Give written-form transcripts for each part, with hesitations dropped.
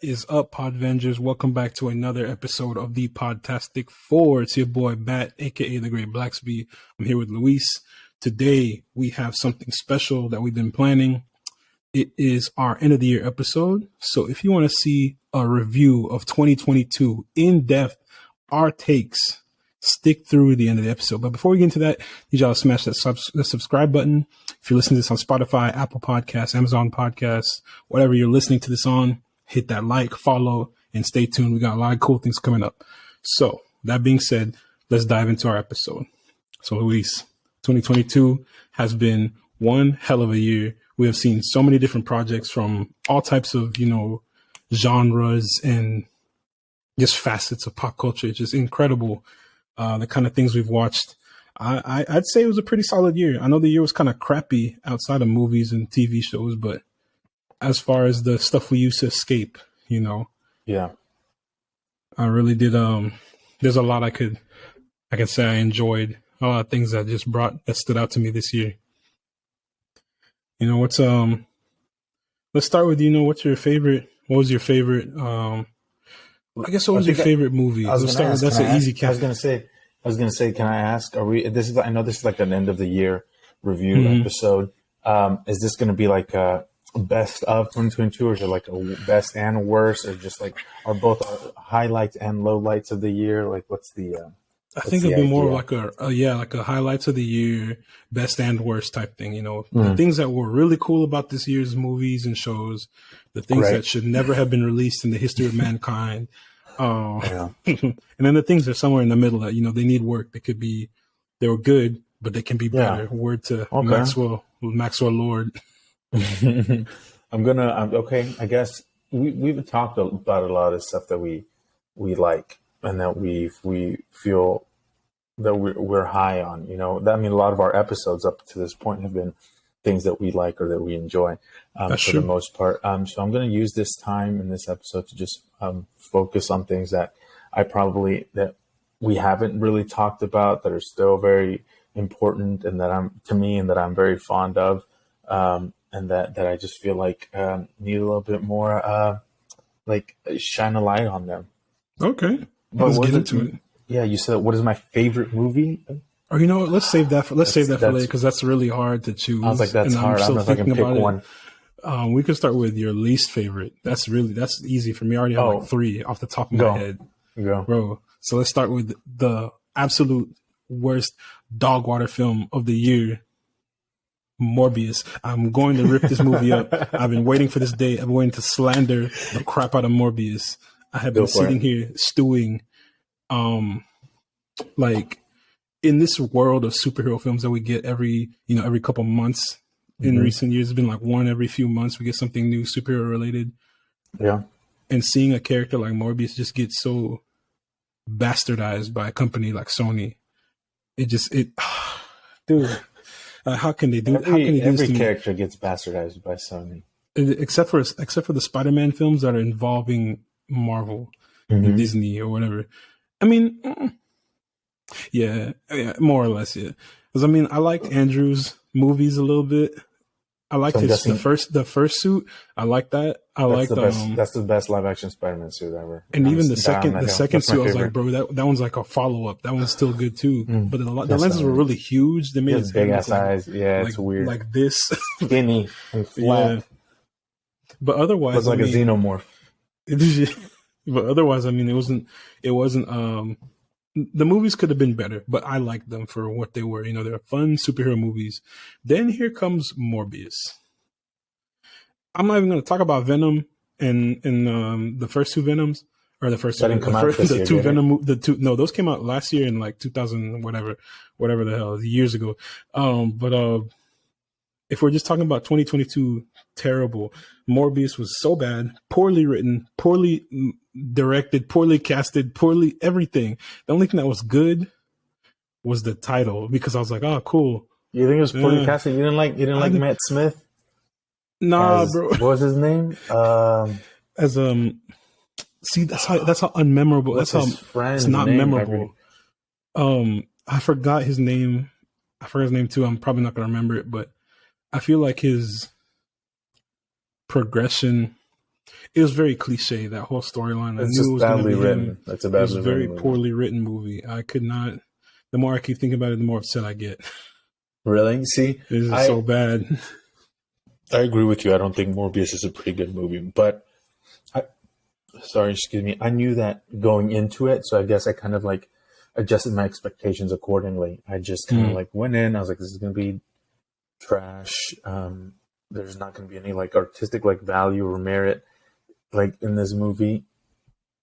is up, Podvengers? Welcome back to another episode of the Podtastic 4. It's your boy, Matt, aka The Great Blacksby. I'm here with Luis. Today, we have something special that we've been planning. It is our end of the year episode. So if you want to see a review of 2022 in depth, our takes, stick through the end of the episode. But before we get into that, you gotta smash that subscribe button. If you're listening to this on Spotify, Apple Podcasts, Amazon Podcasts, whatever you're listening to this on, hit that like, follow, and stay tuned. We got a lot of cool things coming up. So that being said, let's dive into our episode. So Luis, 2022 has been one hell of a year. We have seen so many different projects from all types of, genres and just facets of pop culture. It's just incredible. The kind of things we've watched. I'd say it was a pretty solid year. I know the year was kind of crappy outside of movies and TV shows, but as far as the stuff we used to escape, Yeah. I really did. There's a lot I can say I enjoyed. A lot of things that stood out to me this year. Let's start with, what was your favorite, I guess what was your favorite movie? That's an easy question. I was gonna say, can I ask, I know this is like an end of the year review episode. Is this gonna be like a best of 2022, or is it like a best and worst, or just like are both highlights and lowlights of the year? Like what's the I think it'd be more like a highlights of the year, best and worst type thing. The things that were really cool about this year's movies and shows, the things that should never have been released in the history of mankind. And then the things are somewhere in the middle that, they need work. They were good, but they can be better. Word to Maxwell Lord. I guess we've talked about a lot of stuff that we like and that we feel that we're high on, a lot of our episodes up to this point have been things that we like or that we enjoy for the most part. So I'm going to use this time in this episode to just focus on things that that we haven't really talked about, that are still very important and that I'm very fond of, and that I just feel like need a little bit more shine a light on them. Okay, let's get into it. Yeah, you said, what is my favorite movie? Or you know what? Let's save that for later, because that's really hard to choose. I was like, that's hard. I don't know if I can pick one. We could start with your least favorite. That's easy for me. I already have like 3 off the top of my head. Go. Bro. So let's start with the absolute worst dog water film of the year, Morbius. I'm going to rip this movie up. I've been waiting for this day. I've been waiting to slander the crap out of Morbius. I have been sitting here stewing, in this world of superhero films that we get every couple months. In recent years, it's been like one every few months we get something new superhero related. Yeah. And seeing a character like Morbius just get so bastardized by a company like Sony, dude, how can they do? Every character gets bastardized by Sony, except for the Spider-Man films that are involving Marvel and Disney or whatever. I mean, yeah, more or less, yeah. Because I liked Andrew's movies a little bit. I liked the first suit. I like that. That's the best live action Spider-Man suit ever. And even the second suit, I was like, bro, that one's like a follow up. That one's still good too. But the lenses were really huge. They made his big ass eyes. Yeah, it's weird. Like this, skinny and flat. Yeah. But otherwise, it's like a xenomorph. But otherwise, it wasn't. The movies could have been better, but I liked them for what they were. They're fun superhero movies. Then here comes Morbius. I'm not even going to talk about Venom and the first 2 Venoms, or the two Venom. No, those came out last year in like 2000 whatever the hell, years ago. But if we're just talking about 2022, terrible. Morbius was so bad, poorly written, poorly directed, poorly casted, poorly everything. The only thing that was good was the title, because I was like, oh, cool. You think it was poorly casted? You didn't like Matt Smith? Nah, bro. What was his name? See, that's how unmemorable. That's how it's not memorable. I forgot his name. I forgot his name too. I'm probably not gonna remember it, but I feel like his progression It was very cliche, that whole storyline. I It's knew it just was going to badly be written. him. It's a It was badly a very written movie. poorly written movie. I could not. The more I keep thinking about it, the more upset I get. Really? See, This is so bad. I agree with you. I don't think Morbius is a pretty good movie, but excuse me. I knew that going into it, so I guess I kind of like adjusted my expectations accordingly. I just kind of like went in. I was like, this is going to be trash. There's not going to be any like artistic like value or merit like in this movie.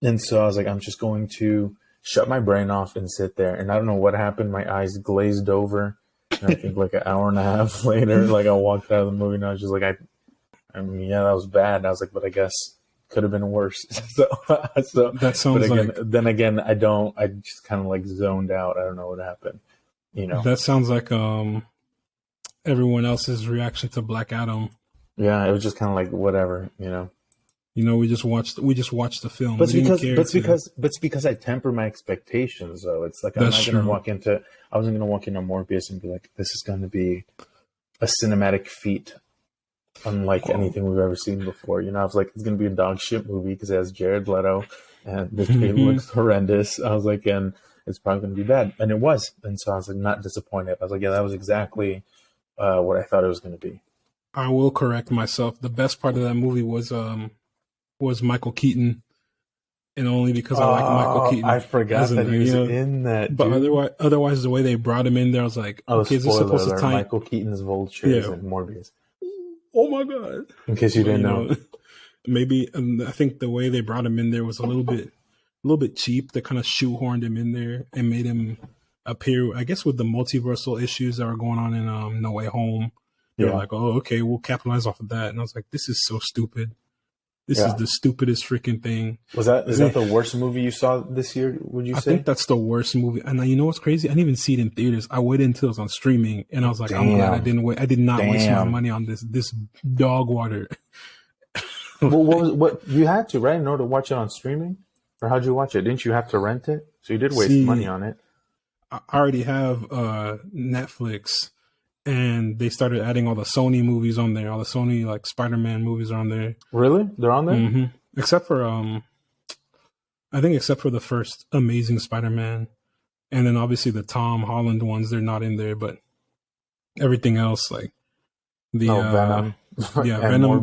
And so I was like, I'm just going to shut my brain off and sit there. And I don't know what happened. My eyes glazed over. And I think like an hour and a half later, like I walked out of the movie and I was just like, I mean, yeah, that was bad. And I was like, but I guess could have been worse. so That sounds then again, I just kind of like zoned out. I don't know what happened, you know? That sounds like everyone else's reaction to Black Adam. Yeah, it was just kind of like whatever, you know. You know, we just watched the film. But it's because I temper my expectations, though. It's like I wasn't going to walk into Morbius and be like, this is going to be a cinematic feat, unlike anything we've ever seen before. You know, I was like, it's going to be a dog shit movie because it has Jared Leto and the kid looks horrendous. I was like, and it's probably going to be bad, and it was. And so I was like, not disappointed. I was like, yeah, that was exactly what I thought it was going to be. I will correct myself. The best part of that movie was Michael Keaton, and only because I like Michael Keaton. I forgot that he was in that. But otherwise, the way they brought him in there, I was like, okay, is this supposed to tie? Michael Keaton's Vulture and Morbius. Oh my god! In case you didn't know, maybe I think the way they brought him in there was a little bit cheap. They kind of shoehorned him in there and made him appear, I guess, with the multiversal issues that were going on in No Way Home. They're like, oh, okay, we'll capitalize off of that. And I was like, this is so stupid. This is the stupidest freaking thing. Is that the worst movie you saw this year, would you say? I think that's the worst movie. And you know what's crazy? I didn't even see it in theaters. I waited until it was on streaming. And I was like, I'm glad I didn't wait. I did not waste my money on this dog water. Well, what you had to, right, in order to watch it on streaming? Or how'd you watch it? Didn't you have to rent it? So you did waste money on it. I already have Netflix. And they started adding all the Sony movies on there. All the Sony like Spider-Man movies are on there. Really? They're on there? Mm-hmm. Except for I think except for the first Amazing Spider-Man, and then obviously the Tom Holland ones, they're not in there. But everything else, like the Venom,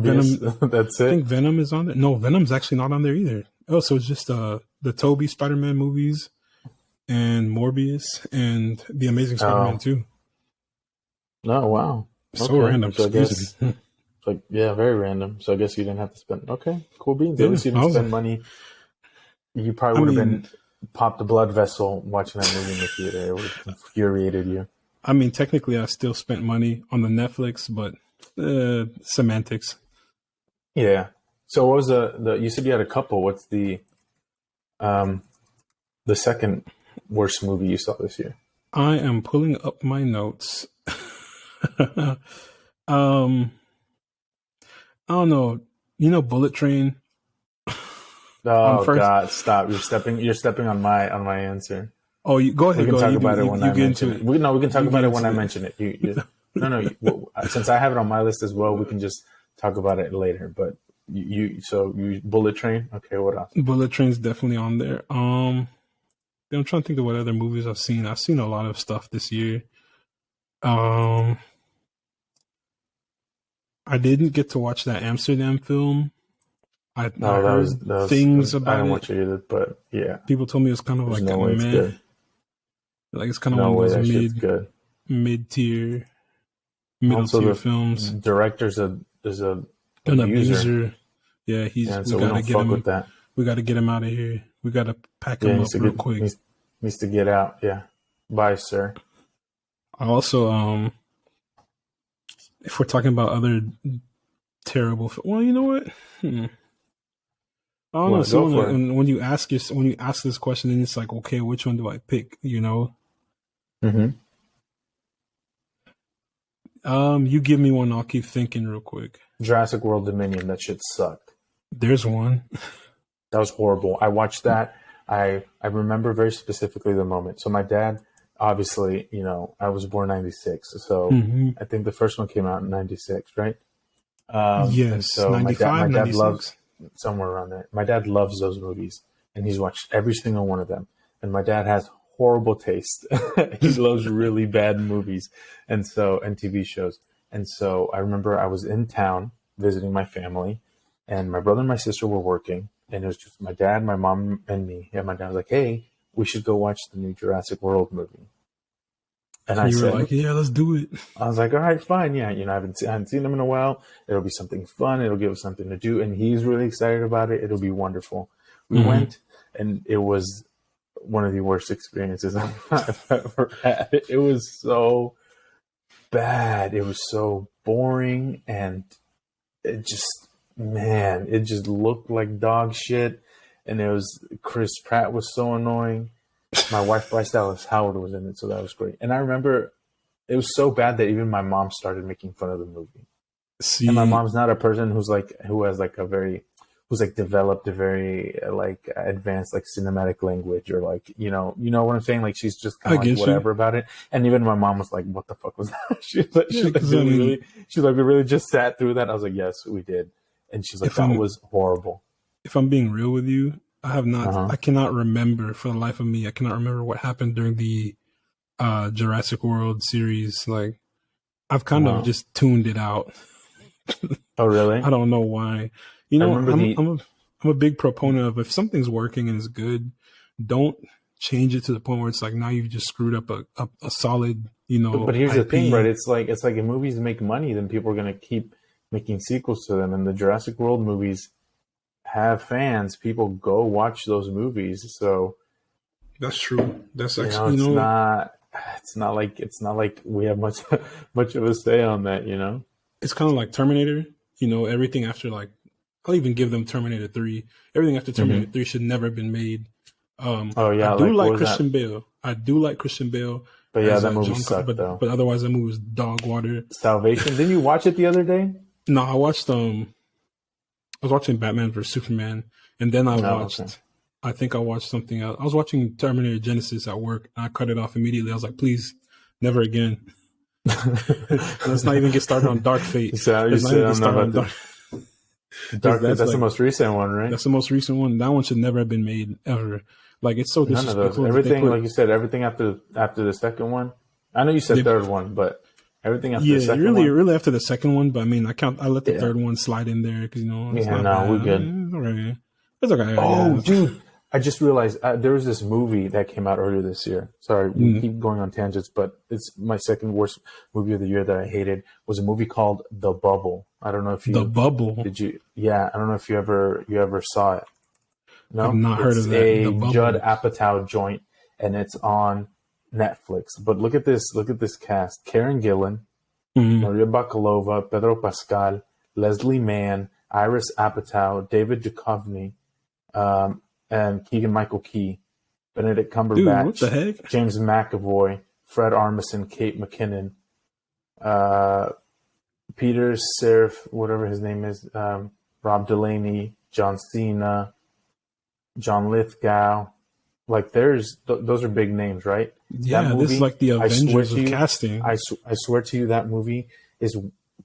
Venom. That's it. I think Venom is on there. No, Venom's actually not on there either. Oh, so it's just the Tobey Spider-Man movies and Morbius and the Amazing Spider-Man 2. Oh, wow. So random. So I guess, like, yeah, very random. So I guess you didn't have to spend. Okay, cool beans. At least you didn't spend money. You probably would have been popped a blood vessel watching that movie in the theater. It would have infuriated you. I mean, technically, I still spent money on the Netflix, but semantics. Yeah. So what was the? You said you had a couple. What's the second worst movie you saw this year? I am pulling up my notes. I don't know. You know, Bullet Train. Oh God! Stop! You're stepping on my answer. Oh, go ahead. We can talk about it when I mention it. We can talk about it when I mention it. No. Since I have it on my list as well, we can just talk about it later. But you Bullet Train. Okay, what else? Bullet Train's definitely on there. I'm trying to think of what other movies I've seen. I've seen a lot of stuff this year. I didn't get to watch that Amsterdam film. I heard things about it. I didn't watch it either, but yeah. People told me it's kind of like no way it's good. Like it's kind of one of those mid-tier, middle-tier films. Director's an abuser. Yeah, so we don't fuck with that. We got to get him out of here. We got to pack him up real quick. Needs to get out. Yeah. Bye, sir. I also, if we're talking about other terrible, well, you know what? I don't know. So when you ask this question, then it's like, okay, which one do I pick? You know. Mm-hmm. You give me one. I'll keep thinking real quick. Jurassic World Dominion. That shit sucked. There's one. That was horrible. I watched that. I remember very specifically the moment. So my dad, obviously, you know, I was born 96. So I think the first one came out in 96, right? Yes. So 95, my dad 96. somewhere around there. My dad loves those movies, and he's watched every single one of them. And my dad has horrible taste. He loves really bad movies, and TV shows. And so I remember I was in town visiting my family, and my brother and my sister were working, and it was just my dad, my mom, and me. And my dad was like, "Hey, we should go watch the new Jurassic World movie." And I said, like, "Yeah, let's do it." I was like, "All right, fine. Yeah, I haven't seen them in a while. It'll be something fun. It'll give us something to do." And he's really excited about it. It'll be wonderful. We went, and it was one of the worst experiences I've ever had. It was so bad. It was so boring, and it just looked like dog shit. And it was Chris Pratt was so annoying. My wife Bryce Dallas Howard was in it, so that was great. And I remember it was so bad that even my mom started making fun of the movie. See, and my mom's not a person who's developed a very like advanced like cinematic language, or like you know what I'm saying. Like she's just kind of like whatever about it. And even my mom was like, "What the fuck was that?" She's like, "We really just sat through that." I was like, "Yes, we did." And she's like, "That was horrible." If I'm being real with you, I have not. I cannot remember for the life of me. I cannot remember what happened during the Jurassic World series. Like, I've kind of just tuned it out. Oh, really? I don't know why. I'm a big proponent of if something's working and is good, don't change it to the point where it's like now you've just screwed up a solid, But here's IP. the thing, right? It's like if movies make money, then people are gonna keep making sequels to them. And the Jurassic World movies have fans. People go watch those movies. So that's true. That's actually it's not like we have much of a say on that. It's kind of like Terminator. Everything after like. I'll even give them Terminator 3. Everything after Terminator 3 should never have been made. I do like Christian Bale. But yeah, that movie sucked though. But otherwise, that movie was dog water. Salvation. Didn't you watch it the other day? No, I watched. I was watching Batman vs Superman, and then I watched. Okay. I think I watched something else. I was watching Terminator Genesis at work, and I cut it off immediately. I was like, "Please, never again." Let's not even get started on Dark Fate. That's the most recent one, right? That's the most recent one. That one should never have been made ever. Like it's so disrespectful. None of those. Everything, like you said, everything after the second one. I know you said third one, but everything after the second one. Really after the second one. But I mean, I let the third one slide in there because we're good. It's all right. It's okay. Oh, dude. I just realized there was this movie that came out earlier this year. Sorry, we keep going on tangents, but it's my second worst movie of the year that I hated. Was a movie called The Bubble. I don't know if you The Bubble. Did you? Yeah, I don't know if you ever saw it. No, I've not heard of that. It's a Judd Apatow joint, and it's on Netflix. But look at this cast: Karen Gillan, Maria Bakalova, Pedro Pascal, Leslie Mann, Iris Apatow, David Duchovny. And Keegan-Michael Key, Benedict Cumberbatch, dude, what the heck? James McAvoy, Fred Armisen, Kate McKinnon, Peter Serif, whatever his name is, Rob Delaney, John Cena, John Lithgow. Like, those are big names, right? Yeah, that movie, this is like the Avengers of casting. I swear to you, that movie is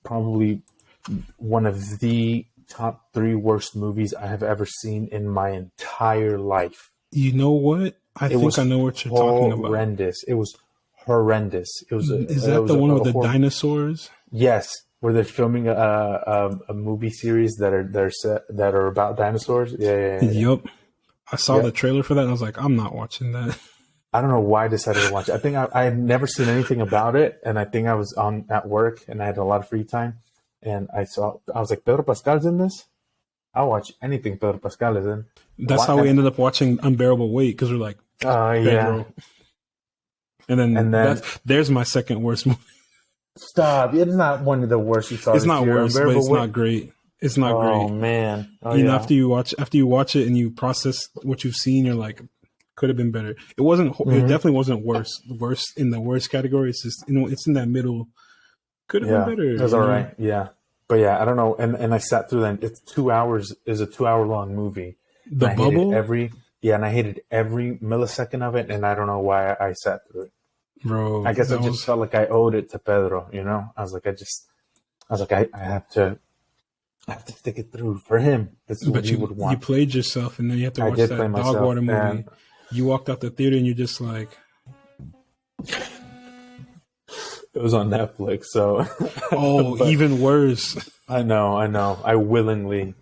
probably one of the top 3 worst movies I have ever seen in my entire life. You know what? I think I know what you're talking about. It was horrendous. Is that the one with the dinosaurs? Yes, where they're filming a movie series that are about dinosaurs. Yeah. Yep. I saw the trailer for that and I was like, I'm not watching that. I don't know why I decided to watch it. I think I had never seen anything about it, and I think I was at work and I had a lot of free time. And I was like, Pedro Pascal's in this? I'll watch anything Pedro Pascal is in. That's how we ended up watching Unbearable Weight, because we're like, yeah. And then there's my second worst movie. Stop. It's not one of the worst you saw. It's not worse, but it's not great. It's not great. Oh, man. After you watch it and you process what you've seen, you're like, could have been better. It wasn't. It definitely wasn't worse. Worse in the worst category. It's just, it's in that middle. Could have been better. It was all right. Yeah. But yeah, I don't know. And I sat through that. It's 2 hours. Is a 2 hour long movie. The Bubble? And I hated every millisecond of it. And I don't know why I sat through it. Bro. I guess I just felt like I owed it to Pedro, I was like, I have to I have to stick it through for him. That's what he would want. You played yourself, and then you have to watch that dog water movie. You walked out the theater, and you're just like, it was on Netflix, so. Oh, even worse. I know. I willingly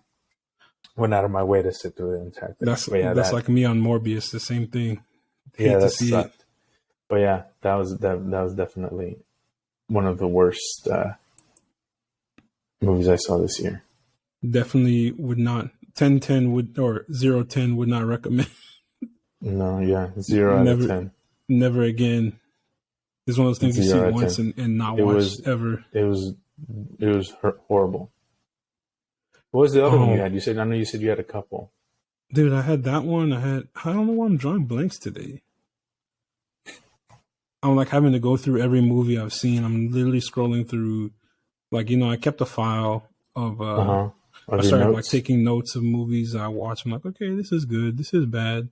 went out of my way to sit through the entire thing. That's like me on Morbius, the same thing. Hate to see it. But yeah, that was definitely one of the worst movies I saw this year. Definitely would not. 10/10 would, or 0/10 would not recommend. No, yeah, 0 out of 10. Never again. It's one of those things you see once and not watch ever. It was horrible. What was the other one you had? I know you said you had a couple. Dude, I had that one. I don't know why I'm drawing blanks today. I'm like having to go through every movie I've seen. I'm literally scrolling through, like, I kept a file of, I started like taking notes of movies I watch. I'm like, okay, this is good. This is bad.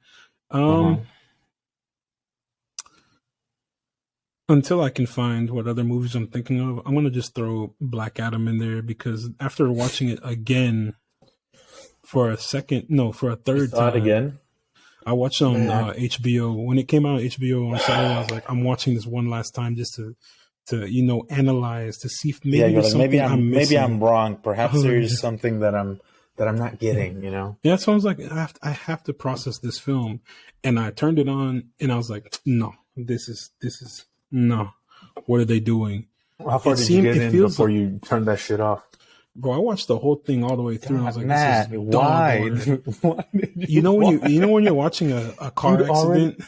Until I can find what other movies I'm thinking of, I'm going to just throw Black Adam in there, because after watching it again for a third time. Again? I watched it on HBO. When it came out on HBO on Saturday, I was like, I'm watching this one last time just to analyze, to see if maybe I'm wrong. Perhaps there's something that I'm not getting, Yeah, so I was like, I have to process this film. And I turned it on and I was like, no, this is no. What are they doing? How far did you get in before you turned that shit off? Bro, I watched the whole thing all the way through, and I was like, Matt, "This is why? when you're watching a car accident,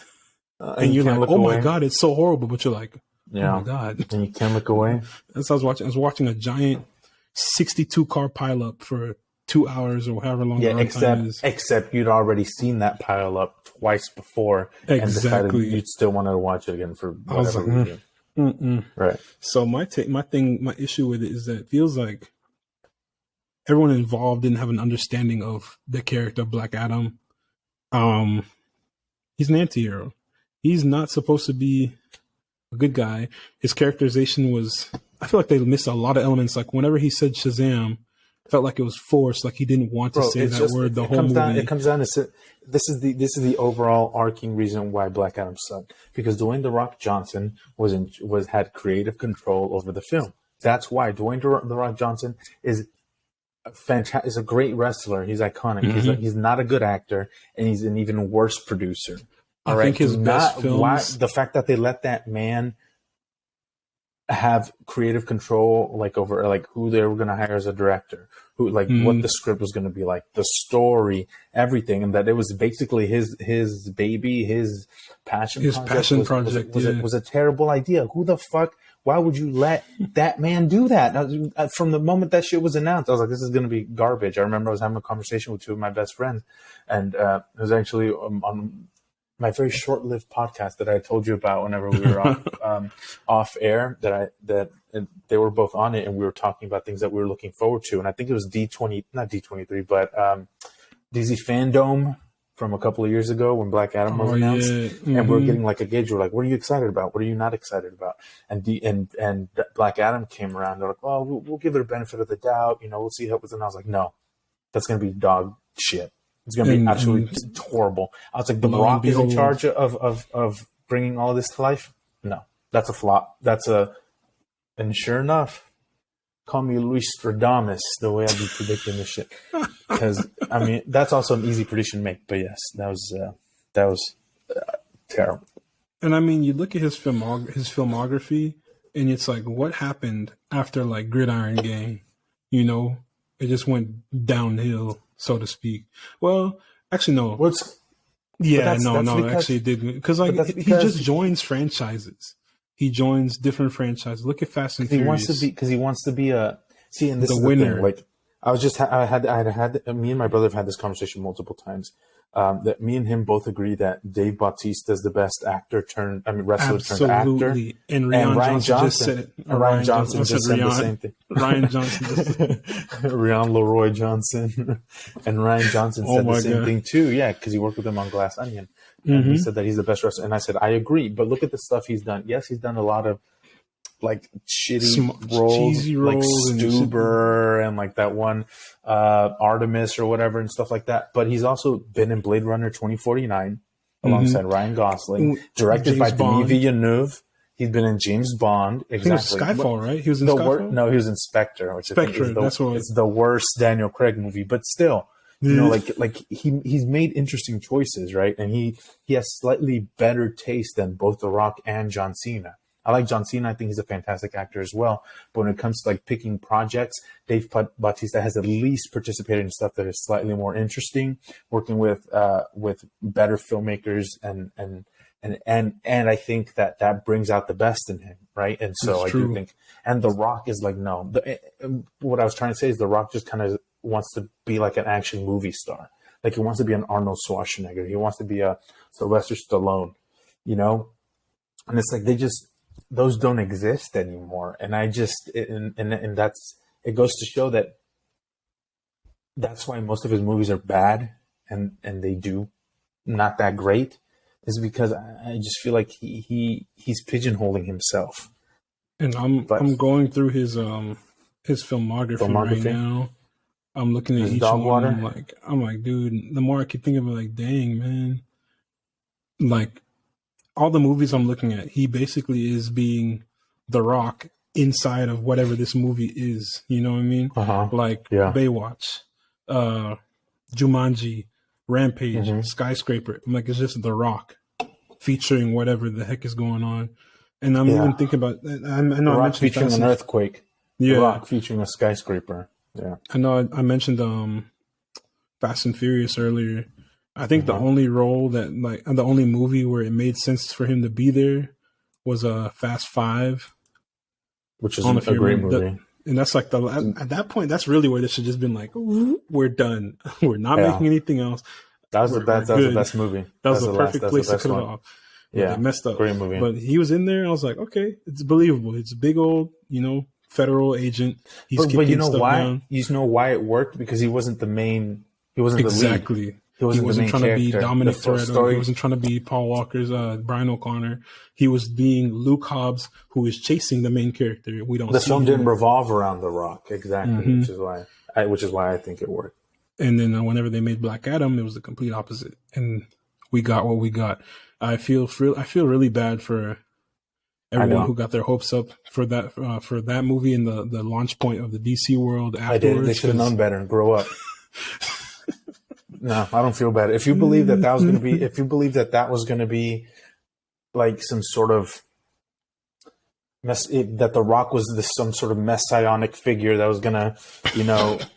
and you're like, oh my god, it's so horrible," but you're like, oh my god, and you can't look away. That's what I was watching. I was watching a giant 62 car pileup for 2 hours or however long. Yeah, except you'd already seen that pile up twice before, and decided you'd still want to watch it again for whatever reason. Right. So my issue with it is that it feels like everyone involved didn't have an understanding of the character of Black Adam. He's an anti-hero. He's not supposed to be a good guy. His characterization was, I feel like they missed a lot of elements. Like whenever he said Shazam, felt like it was forced. Like he didn't want to say that word the whole movie. It comes down to this is the overall arcing reason why Black Adam sucked, because Dwayne "The Rock" Johnson had creative control over the film. That's why Dwayne "The Rock" Johnson is a great wrestler. He's iconic. Mm-hmm. He's not a good actor, and he's an even worse producer. I think his best films. The fact that they let that man have creative control, over who they were going to hire as a director, what the script was going to be like, the story, everything, and that it was basically his baby, his passion project was a terrible idea. Who the fuck? Why would you let that man do that? From the moment that shit was announced, I was like, this is going to be garbage. I remember I was having a conversation with two of my best friends, and it was actually on my very short-lived podcast that I told you about whenever we were off air, that they were both on it, and we were talking about things that we were looking forward to. And I think it was not D23, but DZ Fandom from a couple of years ago when Black Adam was announced. Yeah. Mm-hmm. And we were getting like a gauge. We're like, what are you excited about? What are you not excited about? And Black Adam came around. They're like, oh, we'll give it a benefit of the doubt. We'll see how it was. And I was like, no, that's going to be dog shit. It's going to be absolutely horrible. I was like, The Rock is in charge of bringing all this to life? No, that's a flop. And sure enough, call me Luis Stradamus, the way I be predicting this shit. Because, that's also an easy prediction to make. But yes, that was terrible. And you look at his filmography, and it's like, what happened after Gridiron Gang? It just went downhill, so to speak. Well, actually, no. Actually, it didn't. Because he just joins franchises. He joins different franchises. Look at Fast and Furious. He wants to be a. See, and this is winner. The thing. Me and my brother have had this conversation multiple times. That me and him both agree that Dave Bautista is the best wrestler turned actor. And Ryan Johnson just said it. Ryan Johnson just said the same thing. Ryan Johnson just Ryan Leroy Johnson. And Ryan Johnson said the same thing too. Yeah, because he worked with him on Glass Onion. And he said that he's the best wrestler. And I said, I agree. But look at the stuff he's done. Yes, he's done a lot of like shitty roles, cheesy like roles, Stuber and like that one Artemis or whatever and stuff like that. But he's also been in Blade Runner 2049 alongside Ryan Gosling, directed James by Bond. Denis Villeneuve. He's been in James Bond. Exactly. He was Skyfall, right? He was in Skyfall? No, he was in Spectre, which Spectre, I think that's what it's the worst Daniel Craig movie. But still, you know, like he's made interesting choices, right? And he has slightly better taste than both The Rock and John Cena. I like John Cena. I think he's a fantastic actor as well. But when it comes to like picking projects, Dave Bautista has at least participated in stuff that is slightly more interesting, working with better filmmakers and I think that brings out the best in him, right? And so I do think, and The Rock is like, no. What I was trying to say is The Rock just kind of wants to be like an action movie star. Like he wants to be an Arnold Schwarzenegger. He wants to be a Sylvester Stallone, you know? And it's like those don't exist anymore. And I just, and that's, it goes to show that that's why most of his movies are bad and they do not that great, is because I just feel like he's pigeonholing himself. And I'm going through his filmography right now. I'm looking at each one. I'm like, dude. The more I keep thinking about, like, dang, man. Like, all the movies I'm looking at, he basically is being The Rock inside of whatever this movie is. You know what I mean? Like Baywatch, Jumanji, Rampage, Skyscraper. I'm like, it's just The Rock featuring whatever the heck is going on. And I'm even thinking about, I know The I Rock mentioned featuring an earthquake. Yeah. The Rock featuring a skyscraper. Yeah. I know I mentioned Fast and Furious earlier. I think the only role that, like, the only movie where it made sense for him to be there was Fast 5. Which is a great movie. And that's like at that point, that's really where this should just been like, we're done. We're not making anything else. That was the best movie. That was the perfect place to cut it off. Yeah, they messed up. Great movie. But he was in there, and I was like, okay, it's believable. It's a big old, federal agent. But you know why? Down. You know why it worked? Because he wasn't the main. He wasn't the lead. He wasn't trying to be Dominic Toretto. He wasn't trying to be Paul Walker's Brian O'Connor. He was being Luke Hobbs, who is chasing the main character. We don't. The film didn't revolve around The Rock exactly, which is why I think it worked. And then whenever they made Black Adam, it was the complete opposite, and we got what we got. I feel really bad for everyone who got their hopes up for that movie and the launch point of the DC world afterwards. I did. They should have known better and grow up. No, I don't feel bad. If you believe that was going to be, like some sort of that The Rock was some sort of messianic figure that was going to,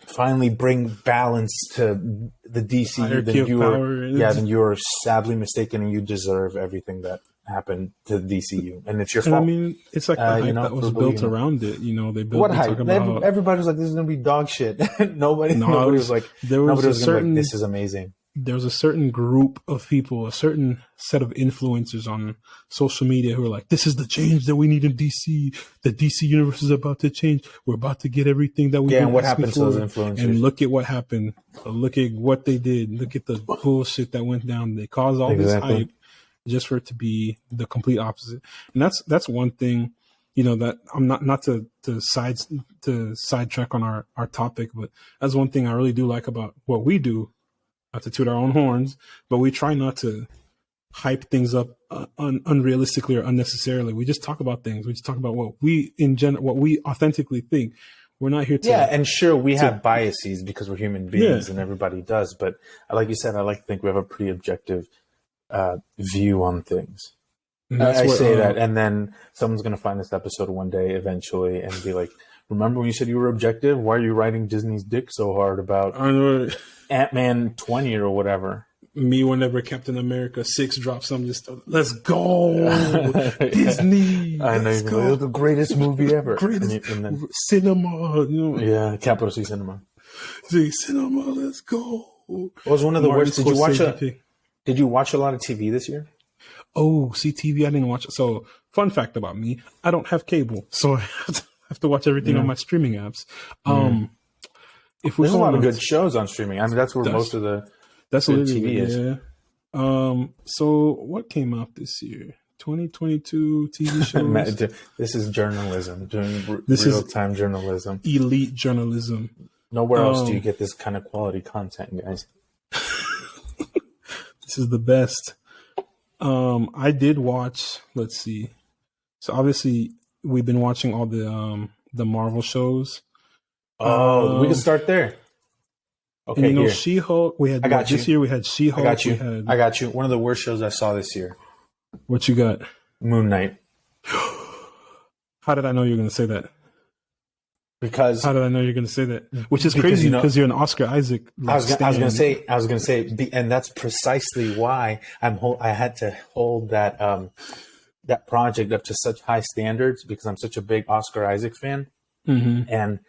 finally bring balance to the DC, then you are sadly mistaken, and you deserve everything that happened to the DCU, and it's your fault. I mean, it's like the hype that was built around it. They built what hype? Everybody was like, "This is going to be dog shit." Nobody was like, "This is amazing." There was a certain group of people, a certain set of influencers on social media who were like, "This is the change that we need in DC. The DC universe is about to change. We're about to get everything that we and what happened to those influencers? And look at what happened. Look at what they did. Look at the bullshit that went down. They caused all this hype just for it to be the complete opposite." And that's one thing, that I'm not to sidetrack on our topic, but that's one thing I really do like about what we do. Not to toot our own horns, but we try not to hype things up unrealistically or unnecessarily. We just talk about things. We just talk about what we authentically think. We're not here to. Yeah, and sure, we have biases because we're human beings, and everybody does. But like you said, I like to think we have a pretty objective view on things. I say that, and then someone's going to find this episode one day eventually and be like, "Remember when you said you were objective? Why are you riding Disney's dick so hard about Ant-Man 20 or whatever?" Me, whenever Captain America 6 drops, I'm just, let's go, Disney. I know, it was the greatest movie ever. Cinema. Yeah, capital C Cinema. Cinema, let's go. It was one of the worst. Did you watch a lot of TV this year? Oh, see, TV, I didn't watch it. So, fun fact about me, I don't have cable, so I have to watch everything on my streaming apps. There's a lot of good shows on streaming. I mean, that's where most of the TV is. Yeah. So what came out this year? 2022 TV shows. This is journalism, doing This is real-time journalism. elite journalism. Nowhere else do you get this kind of quality content, guys. This is the best. I did watch. Let's see. So obviously, we've been watching all the Marvel shows. Oh, we can start there. Okay, and, here. She-Hulk. We had this year. We had She-Hulk. I got you. I got you. One of the worst shows I saw this year. What you got? Moon Knight. How did I know you were going to say that? Because how did I know you're going to say that? Which is crazy because you're an Oscar Isaac. I was going to say, and that's precisely why I had to hold that that project up to such high standards because I'm such a big Oscar Isaac fan. Mm-hmm. And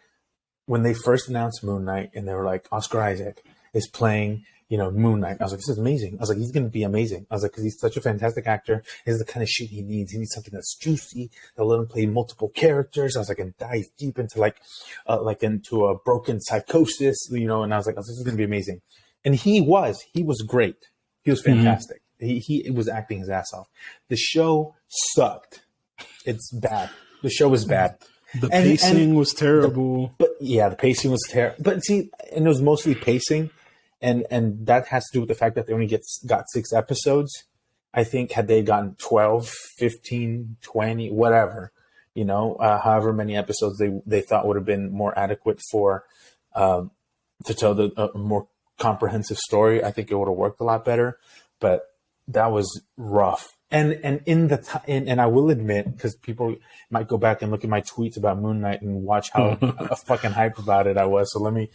when they first announced Moon Knight, and they were like, Oscar Isaac is playing, Moon Knight. I was like, this is amazing. I was like, he's going to be amazing. I was like, because he's such a fantastic actor. This is the kind of shit he needs. He needs something that's juicy. They'll let him play multiple characters. I was like, and dive deep into like into a broken psychosis, and I was like, oh, this is going to be amazing. And he was great. He was fantastic. Mm-hmm. He was acting his ass off. The show sucked. It's bad. The show was bad. The pacing was terrible. The pacing was terrible. But see, and it was mostly pacing. And that has to do with the fact that they only got 6 episodes. I think had they gotten 12, 15, 20, whatever, however many episodes they thought would have been more adequate for to tell a more comprehensive story, I think it would have worked a lot better. But that was rough. And in the time, and I will admit, because people might go back and look at my tweets about Moon Knight and watch how fucking hype about it I was. So let me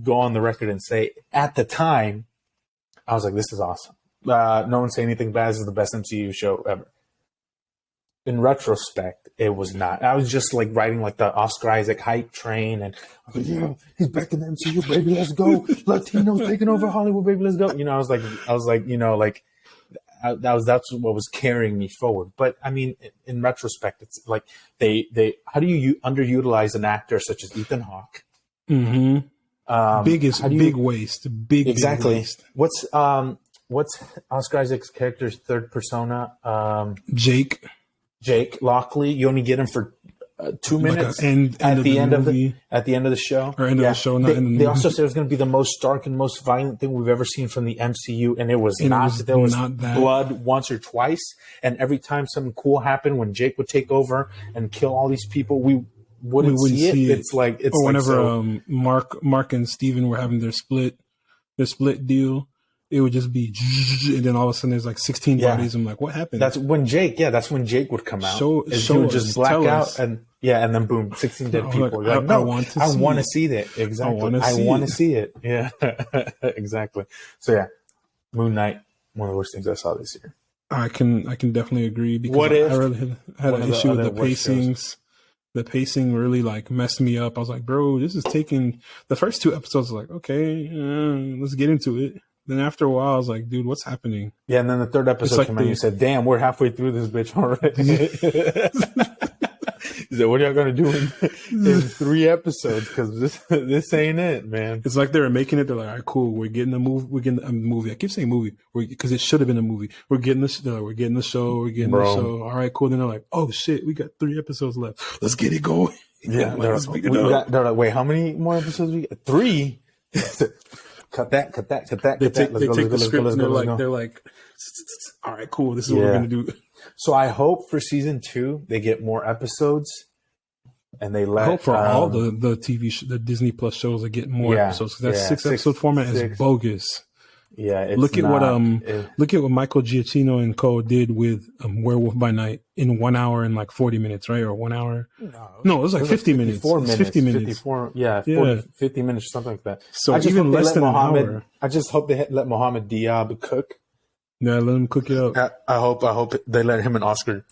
go on the record and say, at the time, I was like, this is awesome. No one say anything bad. This is the best MCU show ever. In retrospect, it was not. I was just like riding like the Oscar Isaac hype train, and I was like, yeah, he's back in the MCU, baby, let's go. Latinos taking over Hollywood, baby, let's go. I was like. That's what was carrying me forward. But I mean, in retrospect, it's like they how do you underutilize an actor such as Ethan Hawke? Mm-hmm. Big waste. Exactly. Big waste. What's Oscar Isaac's character's third persona? Jake Lockley. You only get him for 2 minutes at the end of the show, or end of the show. They also said it was going to be the most dark and most violent thing we've ever seen from the MCU, and it was not. There was blood once or twice, and every time something cool happened, when Jake would take over and kill all these people, we wouldn't see it. It's like whenever Mark and Steven were having their split deal. It would just be, and then all of a sudden there's like 16 bodies. I'm like, what happened? That's when Jake would come out. He would just black out, and then boom, 16 dead people. I want to see that. Exactly. I want to see it. Yeah, exactly. So yeah, Moon Knight, one of the worst things I saw this year. I can definitely agree because I really had an issue with the pacings. The pacing really like messed me up. I was like, bro, this is taking the first 2 episodes. Like, okay, let's get into it. Then after a while, I was like, dude, what's happening? Yeah, and then the 3rd episode came out, and you said, damn, we're halfway through this bitch already. He said, what are y'all going to do in 3 episodes? Because this ain't it, man. It's like they were making it. They're like, all right, cool. We're getting a movie. We're getting a movie. I keep saying movie because it should have been a movie. We're getting this. We're getting the show. We're getting the show. All right, cool. Then they're like, oh, shit, we got 3 episodes left. Let's get it going. Yeah. They're like, wait, how many more episodes we got? 3? Cut that. They take the script and they're like, all right, cool. This is what we're gonna do. So I hope for season 2 they get more episodes, and they let. I hope for all the TV the Disney Plus shows that get more episodes because that 6 episode format is bogus. Yeah, look at what Michael Giacchino and co did with Werewolf by Night in 1 hour and like 40 minutes, right? Or 1 hour? No, it was like 50 minutes. 50 minutes. 54, 50 minutes, something like that. So even less than an hour. I just hope they let Mohammed Diab cook. Yeah, let him cook it up. I hope they let him and Oscar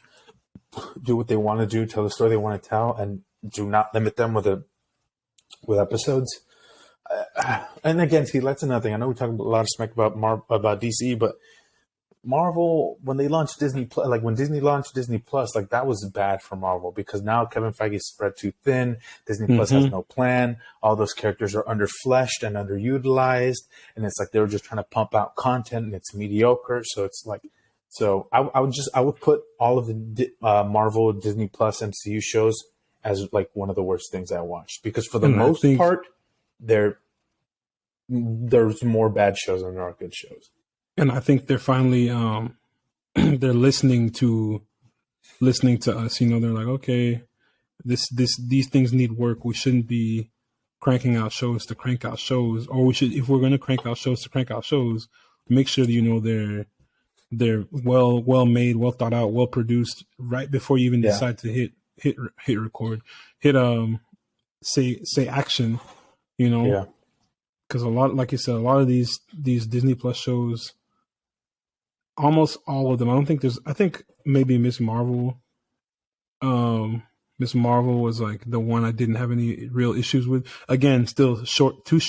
do what they want to do, tell the story they want to tell, and do not limit them with episodes. And again, see, that's another thing. I know we talk a lot of smack about DC, but Marvel, when they launched Disney Plus, like when Disney launched Disney Plus, like that was bad for Marvel because now Kevin Feige is spread too thin. Disney Plus has no plan. All those characters are underfleshed and underutilized, and it's like they were just trying to pump out content, and it's mediocre. So it's like So I would put all of the Marvel, Disney Plus, MCU shows as like one of the worst things I watched, because for the most part, there's more bad shows than there are good shows. And I think they're finally they're listening to us. You know, they're like, okay, these things need work. We shouldn't be cranking out shows to crank out shows, or we should, if we're going to crank out shows to crank out shows, make sure that, you know, they're well made, well thought out, well produced right before you even decide to hit record, say action, you know. Yeah. Because a lot, like you said, a lot of these Disney Plus shows, almost all of them, I think maybe Miss Marvel. Miss Marvel was like the one I didn't have any real issues with. Again, still too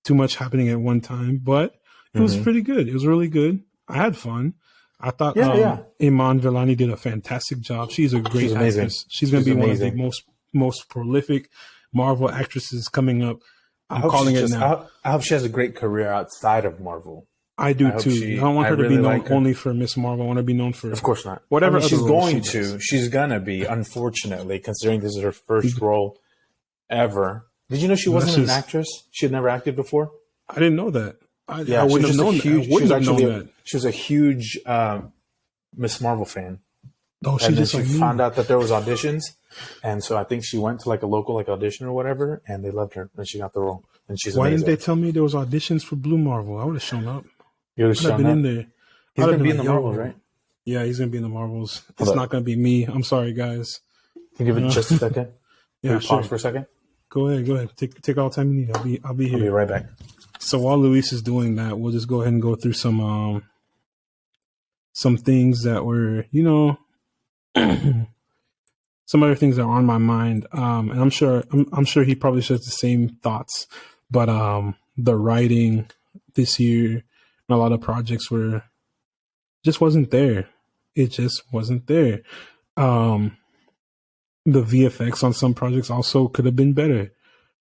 much happening at one time, but it was pretty good. It was really good. I had fun. I thought Iman Vellani did a fantastic job. She's a great actress. She's going to be one of the most prolific Marvel actresses coming up. I'm calling it now. I hope she has a great career outside of Marvel. I do too. I don't want her to be known only for Miss Marvel. I want her to be known for, of course not, whatever. She's gonna be, unfortunately, considering this is her first role ever. Did you know she wasn't an actress? She had never acted before. I didn't know that. I wouldn't have known that. She was a huge Miss Marvel fan. Oh, and then she found out that there was auditions, and so I think she went to like a local audition or whatever, and they loved her, and she got the role. And she's Why amazing. didn't they tell me there was auditions for Blue Marvel? I would have shown up. You would have been in there. He's gonna be in the Marvels, right? Yeah, he's gonna be in the Marvels. It's not gonna be me. I'm sorry, guys. Can you give it just a second? Yeah, sure. Pause for a second. Go ahead. Take all the time you need. I'll be here. I'll be right back. So while Luis is doing that, we'll just go ahead and go through some things that were, you know, some other things that are on my mind. And I'm sure he probably shares the same thoughts. But the writing this year, a lot of projects just wasn't there. It just wasn't there. The VFX on some projects also could have been better.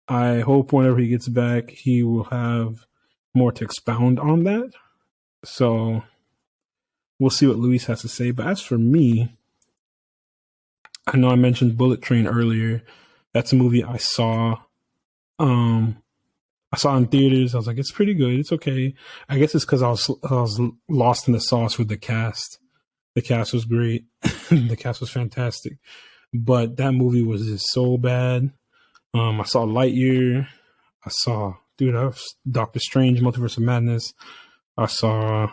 I hope whenever he gets back, he will have more to expound on that. So we'll see what Luis has to say. But as for me, I know I mentioned Bullet Train earlier. That's a movie I saw. I saw in theaters. I was like, it's pretty good. It's okay. I guess it's because I was lost in the sauce with the cast. The cast was great. The cast was fantastic. But that movie was just so bad. I saw Lightyear. I saw Doctor Strange, Multiverse of Madness. I saw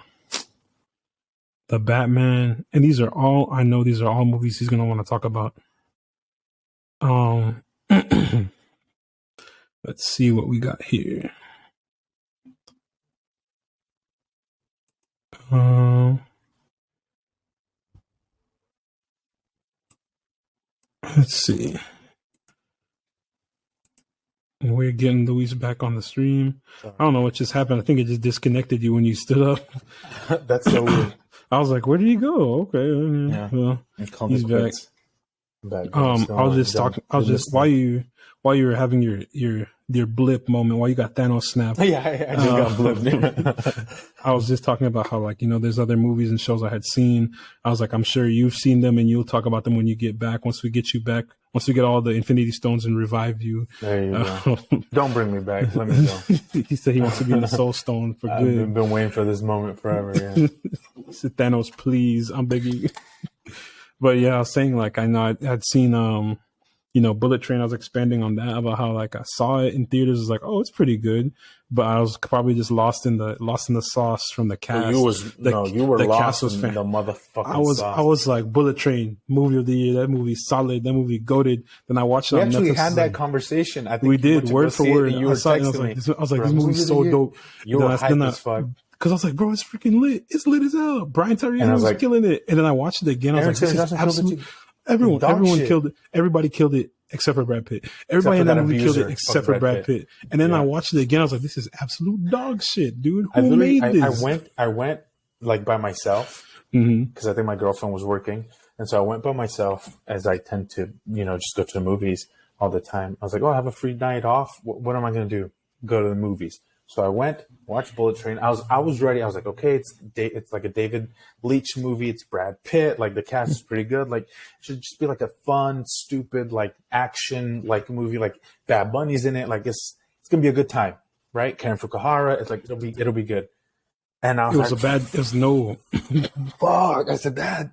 The Batman. And these are all movies he's going to want to talk about. Let's see what we got here. Let's see. We're getting Luis back on the stream. Sorry. I don't know what just happened. I think it just disconnected you when you stood up. That's so weird. I was like, where did he go? Okay. Yeah. Well, he's back. While you were having your blip moment, while you got Thanos snapped. Yeah, I just got blipped. I was just talking about how, like, you know, there's other movies and shows I had seen. I was like, I'm sure you've seen them and you'll talk about them when you get back. Once we get you back, once we get all the Infinity Stones and revive you. There you go. Don't bring me back. Let me go. He said he wants to be in the Soul Stone for good. I've been waiting for this moment forever. Yeah. He said, Thanos, please, I'm begging you. But yeah, I was saying, like, I know I'd seen, Bullet Train. I was expanding on that about how, like, I saw it in theaters. I was like, oh, it's pretty good. But I was probably just lost in the sauce from the cast. You were lost in the motherfucking sauce. I was like, Bullet Train, movie of the year. That movie solid. That movie goated. Then I watched it on Netflix. We actually had that conversation. I think we did, word for word. You were texting me. I was like, this movie's so dope. You were hyped as fuck. Because I was like, bro, it's freaking lit. It's lit as hell. Brian Tyree was like, killing it. And then I watched it again. I was like, this is absolute. Everyone killed it. Everybody killed it except for Brad Pitt. Everybody in that movie killed it except for Brad Pitt. And then I watched it again. I was like, this is absolute dog shit, dude. Who made this? I went like by myself because I think my girlfriend was working. And so I went by myself, as I tend to, just go to the movies all the time. I was like, oh, I have a free night off. What am I going to do? Go to the movies. So I went, watched Bullet Train. I was ready. I was like, okay, it's like a David Leitch movie. It's Brad Pitt. Like the cast is pretty good. Like it should just be like a fun, stupid, like action like movie. Like Bad Bunny's in it. Like it's gonna be a good time, right? Karen Fukuhara. It's like it'll be good. And I was fuck. I said that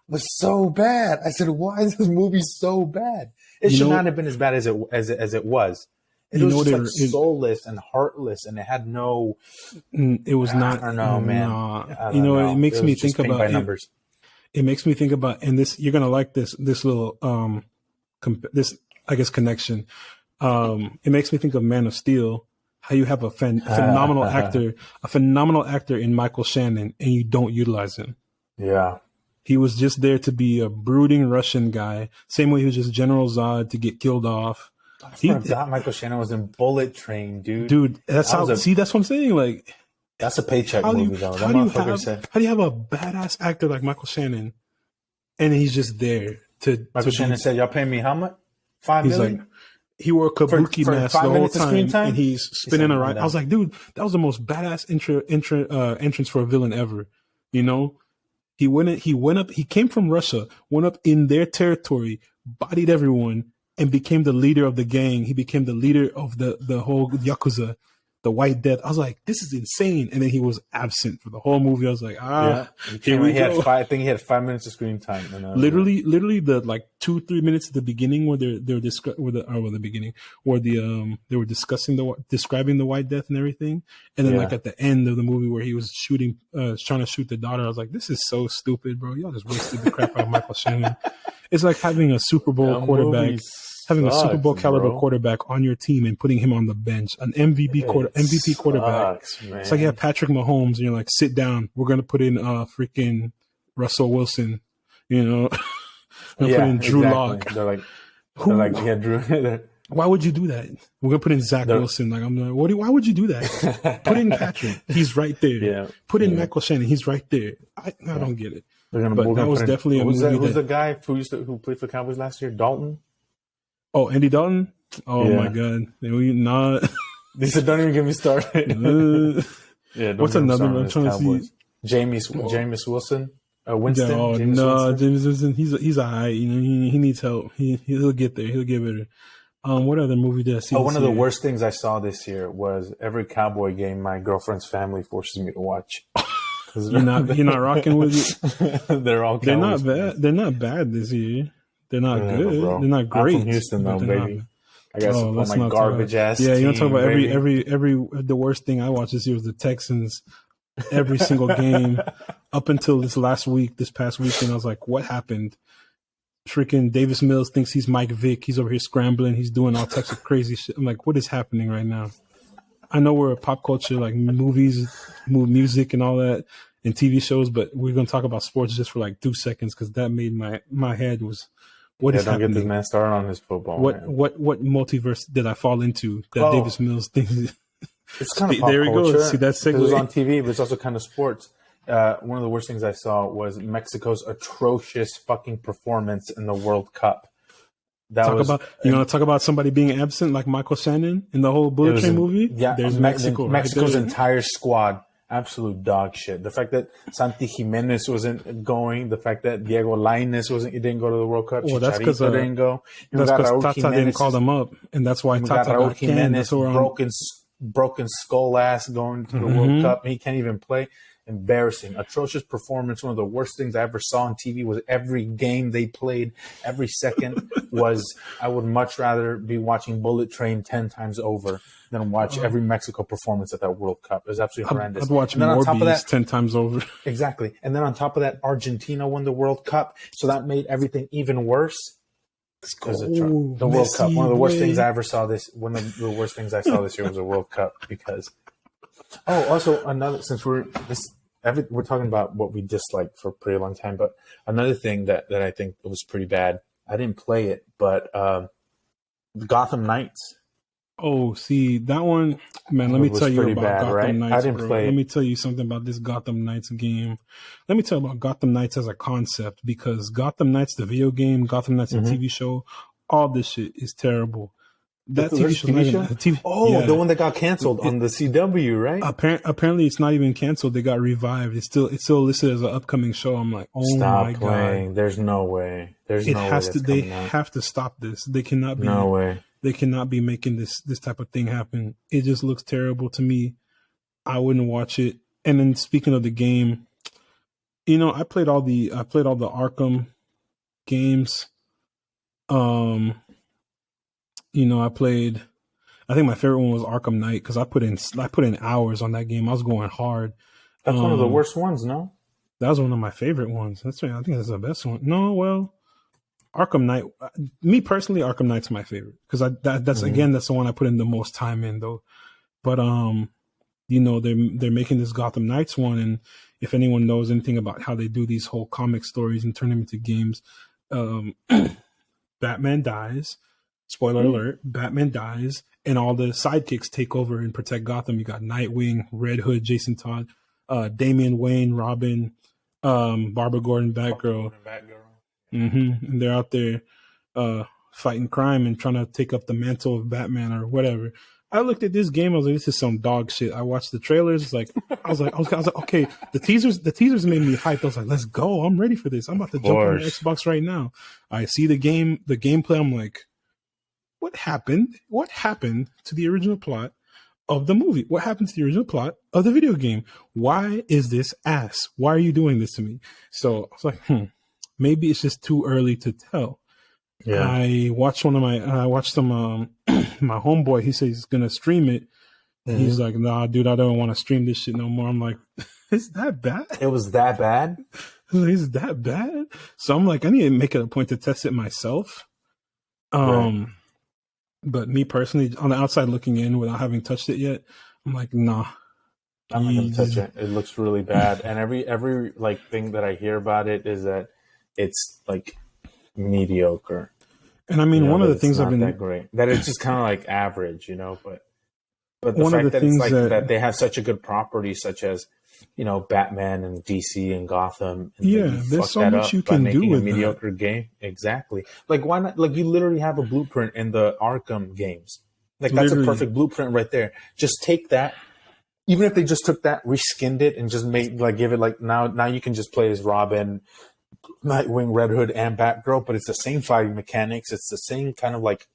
was so bad. I said, why is this movie so bad? It should not have been as bad as it was. It was just like soulless and heartless, and it had no. It was not. I don't know, man. You know, it makes me think about by numbers. It makes me think about, and this you're gonna like this little this I guess connection. It makes me think of Man of Steel. How you have a phenomenal actor in Michael Shannon, and you don't utilize him. Yeah. He was just there to be a brooding Russian guy. Same way he was just General Zod to get killed off. I forgot Michael Shannon was in Bullet Train, dude. Dude, that's that's what I'm saying. Like, that's a paycheck movie, though. How do you have a badass actor like Michael Shannon, and he's just there to? Michael Shannon said, "Y'all paying me how much? $5 million?" Like, he wore a kabuki mask the whole time, and he's spinning around. I was like, dude, that was the most badass entrance for a villain ever. You know, he went up. He came from Russia, went up in their territory, bodied everyone, and became the leader of the gang. He became the leader of the whole Yakuza, the White Death. I was like, this is insane. And then he was absent for the whole movie. I was like, here we go. I think he had 5 minutes of screen time. Literally the like 2-3 minutes at the beginning where they were describing describing the White Death and everything. And then like at the end of the movie where he was trying to shoot the daughter, I was like, this is so stupid, bro. Y'all just wasted the crap out of Michael Shannon. It's like having a Super Bowl quarterback. Having a Super Bowl caliber quarterback on your team and putting him on the bench, an MVP quarterback. Man. It's like you have Patrick Mahomes and you're like, sit down. We're gonna put in freaking Russell Wilson. You know, put in Drew Lock. They're like, yeah, Drew. Why would you do that? We're gonna put in Zach Wilson. Like, I'm like, why would you do that? Put in Patrick. He's right there. Yeah. Put in Michael Shannon. He's right there. I don't get it. But that was definitely a movie. Who's the guy who played for the Cowboys last year? Dalton. Oh, Andy Dalton? Oh my God! We not. They said, "Don't even get me started." What's another one? I'm trying to see. Jameis Wilson. Winston. Oh no, Jameis Wilson. He's alright. You know, he needs help. He'll get there. He'll get better. What other movie did I see? One of the worst things I saw this year was every Cowboy game my girlfriend's family forces me to watch. You're not rocking with it. They're not bad. They're not bad this year. They're not good. They're not great. I'm from Houston, though, baby. I got support my garbage ass. Yeah, you want to talk about baby. the worst thing I watched this year was the Texans. Every single game up until this past weekend, I was like, what happened? Freaking Davis Mills thinks he's Mike Vick. He's over here scrambling. He's doing all types of crazy shit. I'm like, what is happening right now? I know we're a pop culture, like movies, music, and all that, and TV shows, but we're gonna talk about sports just for like 2 seconds because that made my head was. What is happening? Don't get this man started on his football. What multiverse did I fall into that Davis Mills thinks? It's kind of pop there culture. We go. See that segue? It was on TV, but it's also kind of sports. One of the worst things I saw was Mexico's atrocious fucking performance in the World Cup. You want to talk about somebody being absent like Michael Shannon in the whole Bullet Train movie? Yeah, there's Mexico's entire squad. Absolute dog shit. The fact that Santi Jimenez wasn't going, the fact that Diego Lainez didn't go to the World Cup. Well, that's because didn't go. That's because Tata didn't call them up, and that's why Tata got Jimenez, broken skull ass going to the World Cup. He can't even play. Embarrassing, atrocious performance. One of the worst things I ever saw on TV was every game they played. Every second was. I would much rather be watching Bullet Train 10 times over than watch every Mexico performance at that World Cup. It was absolutely horrendous. I'd watch Morbius 10 times over. Exactly. And then on top of that, Argentina won the World Cup, so that made everything even worse. The World Cup. One of the worst things I ever saw One of the worst things I saw this year was the World Cup because. Oh, also another. Since we're talking about what we disliked for a pretty long time, but another thing that I think was pretty bad. I didn't play it, but Gotham Knights. Oh, see that one, man. Let me tell you about bad, Gotham right? Knights. I didn't play it. Let me tell you something about this Gotham Knights game. Let me tell you about Gotham Knights as a concept because Gotham Knights, the video game, Gotham Knights, the TV show, all this shit is terrible. That TV There's a show, TV show? TV, Oh, yeah. the one that got canceled on the CW, right? Apparently, it's not even canceled. They got revived. It's still listed as an upcoming show. I'm like, oh Stop my playing. god! There's no way. There's It no way has that's to. They coming out. have to stop this. They cannot be. No way. They cannot be making this type of thing happen. It just looks terrible to me. I wouldn't watch it. And then speaking of the game, I played all the Arkham games. I think my favorite one was Arkham Knight because I put in hours on that game. I was going hard. That's one of the worst ones, no? That was one of my favorite ones. I think that's the best one. No, well, Arkham Knight. Me personally, Arkham Knight's my favorite because that's again that's the one I put in the most time in though. But they're making this Gotham Knights one, and if anyone knows anything about how they do these whole comic stories and turn them into games, Batman dies. Spoiler alert: Batman dies, and all the sidekicks take over and protect Gotham. You got Nightwing, Red Hood, Jason Todd, Damian Wayne, Robin, Barbara Gordon, Batgirl. And they're out there fighting crime and trying to take up the mantle of Batman or whatever. I looked at this game. I was like, "This is some dog shit." I watched the trailers. I was like, okay. The teasers made me hyped. I was like, "Let's go! I'm ready for this. I'm about to jump on the Xbox right now." I see the gameplay. I'm like, "What happened? What happened to the original plot of the movie? What happened to the original plot of the video game? Why is this ass? Why are you doing this to me?" So I was like, maybe it's just too early to tell. Yeah. I watched some my homeboy, he says he's gonna stream it. Mm-hmm. He's like, "Nah, dude, I don't want to stream this shit no more." I'm like, "Is that bad? It was that bad? Is that bad?" So I'm like, I need to make it a point to test it myself. Right. But me personally, on the outside looking in without having touched it yet, I'm like, nah. I'm not gonna touch it. It looks really bad. And every like thing that I hear about it is that it's like mediocre. And I mean, one of the things I've been that great. That it's just kind of like average, but the fact that it's like that they have such a good property, such as Batman and DC and Gotham. And there's so much you can do with a mediocre game. Exactly. Like why not? Like you literally have a blueprint in the Arkham games. Like that's a perfect blueprint right there. Just take that. Even if they just took that, reskinned it, and just give it like now you can just play as Robin, Nightwing, Red Hood, and Batgirl, but it's the same fighting mechanics. It's the same kind of like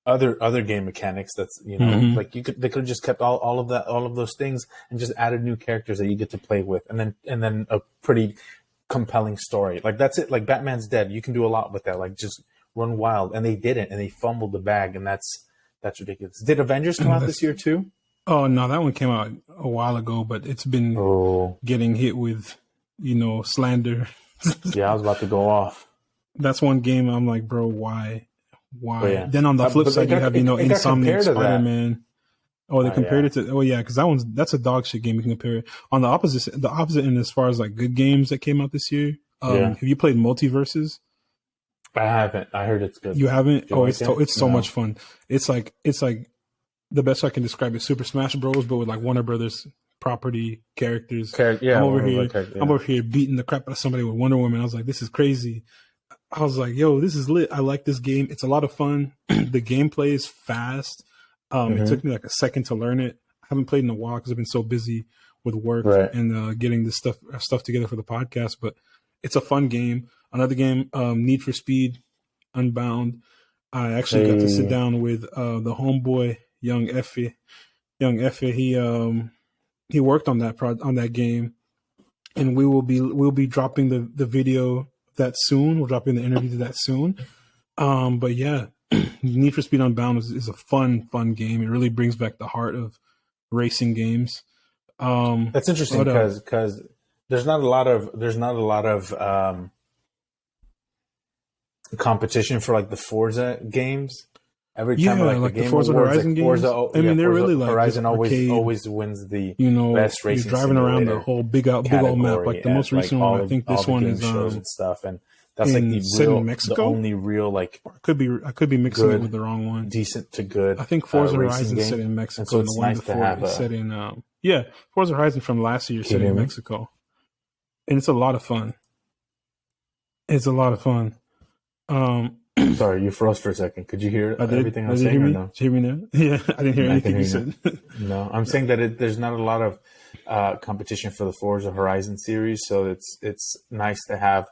other game mechanics. That's like they could have just kept all of those things and just added new characters that you get to play with, and then a pretty compelling story. Like that's it. Like Batman's dead. You can do a lot with that. Like just run wild, and they didn't, and they fumbled the bag, and that's ridiculous. Did Avengers come out this year too? Oh no, that one came out a while ago, but it's been getting hit with slander. Yeah, I was about to go off. That's one game I'm like, bro, why? Yeah. Then on the flip side, you have Insomniac Spider-Man. Oh, they compared it to because that's a dog shit game. You can compare it. On the opposite end, as far as like good games that came out this year. Have you played Multiverses? I haven't. I heard it's good. You haven't? It's so much fun. It's like the best I can describe it. Super Smash Bros, but with like Warner Brothers property characters. I'm over here beating the crap out of somebody with Wonder Woman. I was like, this is crazy. I was like, yo, this is lit. I like this game. It's a lot of fun. The gameplay is fast. It took me like a second to learn it. I haven't played in a while because I've been so busy with work and getting this stuff together for the podcast. But it's a fun game. Another game, Need for Speed Unbound. I actually got to sit down with the homeboy, Young Effie. He worked on that game, and we'll be dropping the video that soon. We're dropping the interview to that soon. But yeah, Need for Speed Unbound is a fun game. It really brings back the heart of racing games. That's interesting because there's not a lot of competition for like the Forza games. Every time like the Forza Horizon games. They're really like Horizon always wins the best racing. You're driving around the whole big old map. Like the most recent one, I think this one is shows and stuff, and that's like the only real like. I could be mixing it with the wrong one. Decent to good. I think Forza Horizon is set in Mexico. And so it's nice to have set in. Forza Horizon from last year set in Mexico, and it's a lot of fun. Sorry, you froze for a second. Could you hear everything I was saying or no? Did you hear me now? Yeah, I didn't hear anything you said. No, I'm saying that there's not a lot of competition for the Forza Horizon series, so it's nice to have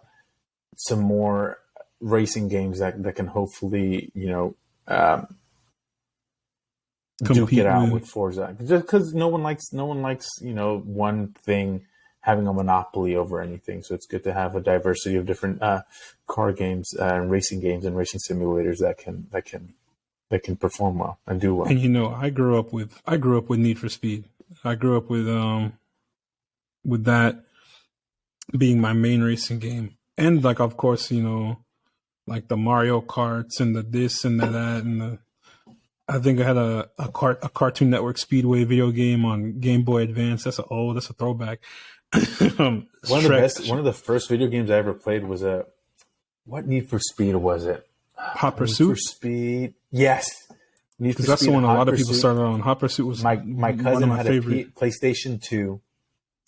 some more racing games that can hopefully, duke it out with Forza. Just because no one likes, one thing having a monopoly over anything. So it's good to have a diversity of different car games and racing games and racing simulators that can perform well and do well. And I grew up with Need for Speed. I grew up with that being my main racing game. And like, of course, like the Mario Karts and the this and the that and I think I had a Cartoon Network Speedway video game on Game Boy Advance. That's a throwback. One of the first video games I ever played was what Need for Speed was it? Hot Pursuit. Need for Speed, yes. Because that's the one a lot of people started on. Hot Pursuit was my cousin had a PlayStation 2,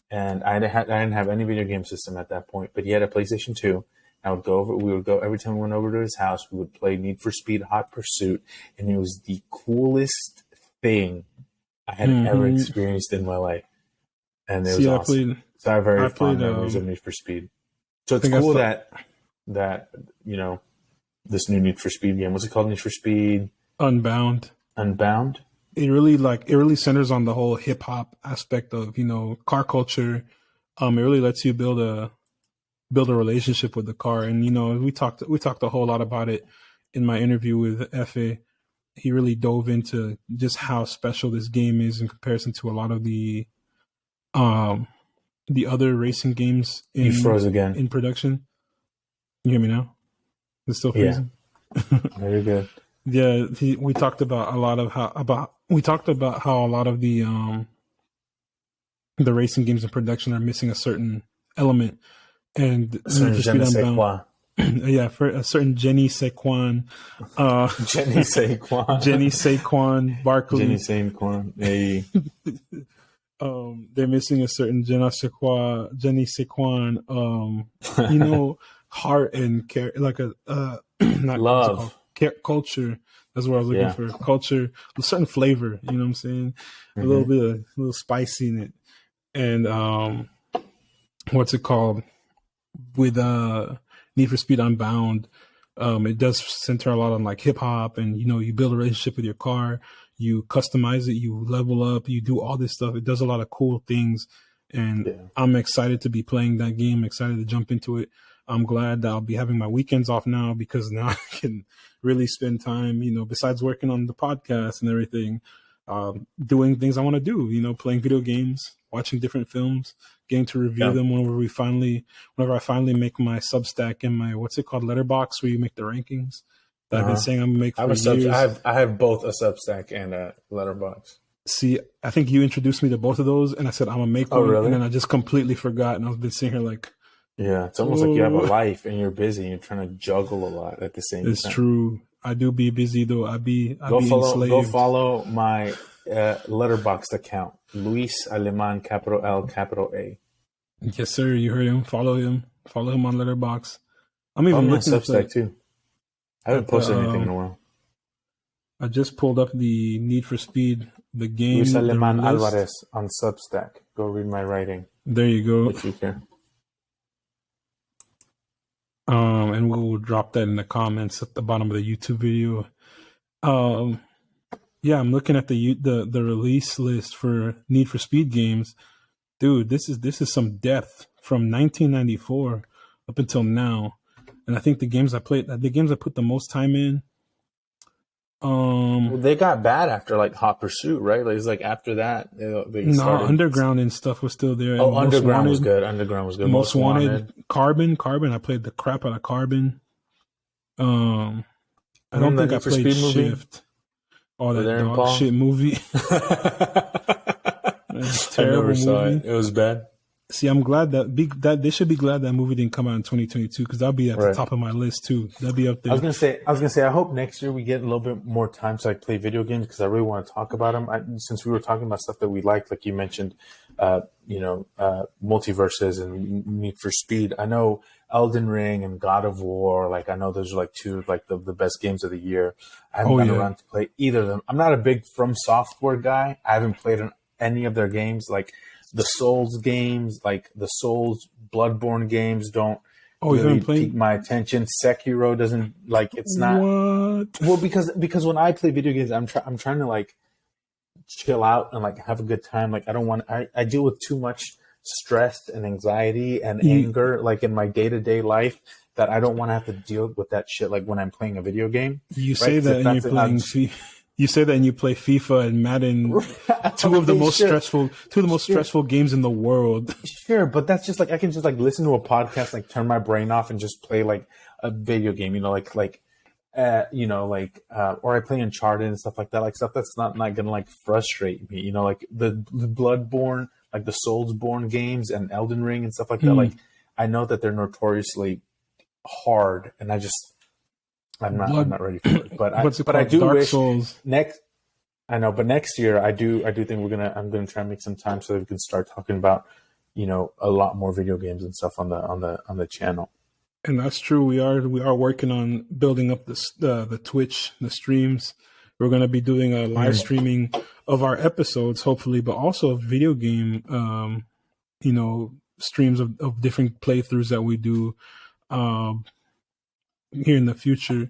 and I didn't have any video game system at that point, but he had a PlayStation 2. We would go every time we went over to his house. We would play Need for Speed Hot Pursuit, and it was the coolest thing I had ever experienced in my life. And it was awesome. So I have very fond memories of Need for Speed. So it's cool that this new Need for Speed game. What's it called? Need for Speed Unbound. Unbound. It really centers on the whole hip hop aspect of car culture. It really lets you build a relationship with the car, and we talked a whole lot about it in my interview with Efe. He really dove into just how special this game is in comparison to a lot of the other racing games you froze again in production. You hear me now? It's still freezing. Yeah. Very good. Yeah, we talked about how a lot of the racing games in production are missing a certain element, and yeah, for a certain Jenny Saquon, Jenny Saquon Barkley, Jenny Saquon, hey. They're missing a certain Jenny Saquon, heart and care, like not love, culture. That's what I was looking for. Culture, a certain flavor. You know what I'm saying? A little spicy in it, and what's it called? With Need for Speed Unbound, it does center a lot on like hip hop, and you build a relationship with your car, you customize it, you level up, you do all this stuff. It does a lot of cool things, and I'm excited to be playing that game. Excited to jump into it. I'm glad that I'll be having my weekends off now, because now I can really spend time, besides working on the podcast and everything, doing things I want to do. Playing video games, watching different films, getting to review them whenever I finally make my Substack and my Letterbox, where you make the rankings that I've been saying I'm gonna make for years. I have both a Substack and a Letterbox. See, I think you introduced me to both of those, and I said I'm gonna make one, really? And then I just completely forgot, and I've been sitting here like, yeah, it's almost like you have a life and you're busy and you're trying to juggle a lot at the same time. It's true. I do be busy though. Go follow my Letterboxd account, Luis Aleman, capital L, capital A. Yes, sir. You heard him. Follow him on Letterboxd. I'm even looking at Substack too. I haven't posted anything in a while. I just pulled up the Need for Speed, the game. Luis Aleman Alvarez on Substack. Go read my writing. There you go. If you care. And we'll drop that in the comments at the bottom of the YouTube video. Yeah, I'm looking at the release list for Need for Speed games. Dude, this is some depth from 1994 up until now. And I think the games I put the most time in. They got bad after like Hot Pursuit, right? Like, it's like after that, they started... Underground and stuff was still there. Oh, Underground was good. Underground was good. Most wanted. Carbon. I played the crap out of Carbon. I don't think I played Shift. Oh, that dog shit movie. Terrible movie. Saw it. It was bad. See, I'm glad that they should be glad that movie didn't come out in 2022, because that'll be at the top of my list too. That'd be up there. I was gonna say, I hope next year we get a little bit more time to like play video games, because I really want to talk about them. Since we were talking about stuff that we like you mentioned, multiverses and Need for Speed. I know Elden Ring and God of War. Like I know those are like two like the best games of the year. I haven't gotten around to play either of them. I'm not a big From Software guy. I haven't played any of their games. Like the Souls games, like the Souls Bloodborne games don't really pique my attention. Sekiro doesn't like it's not well because when I play video games, I'm trying to like chill out and like have a good time. Like I don't want I deal with too much stress and anxiety and anger like in my day-to-day life that I don't want to have to deal with that shit like when I'm playing a video game. You say that and you're playing you say that and you play FIFA and Madden, two of the most stressful games in the world. Sure, but that's just like I can just like listen to a podcast, like turn my brain off and just play like a video game, you know, or I play Uncharted and stuff like that, like stuff that's not gonna like frustrate me, you know, like the Bloodborne, like the Soulsborne games and Elden Ring and stuff like that. Like I know that they're notoriously hard, and I'm not ready for it. But I do Dark wish Souls. But next year I do think I'm gonna try and make some time so that we can start talking about, you know, a lot more video games and stuff on the channel. And that's true. We are working on building up the Twitch, the streams. We're going to be doing a live streaming of our episodes, hopefully, but also video game, streams of different playthroughs that we do here in the future.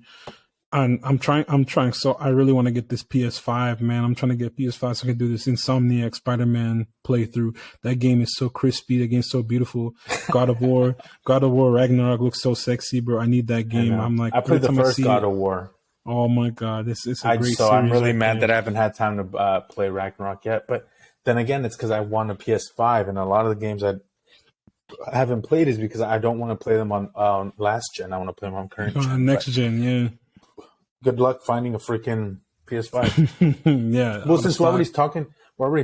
And I'm trying. So I really want to get this PS5, man. I'm trying to get PS5 so I can do this Insomniac Spider-Man playthrough. That game is so crispy. That game's so beautiful. God of War Ragnarok looks so sexy, bro. I need that game. I'm like, I played the first God of War. Oh my God, it's a great series. So I'm really mad that I haven't had time to play Ragnarok yet. But then again, it's because I want a PS5, and a lot of the games I haven't played is because I don't want to play them on last gen. I want to play them on current gen. Next gen, yeah. Good luck finding a freaking PS5. Yeah. Well, since we're already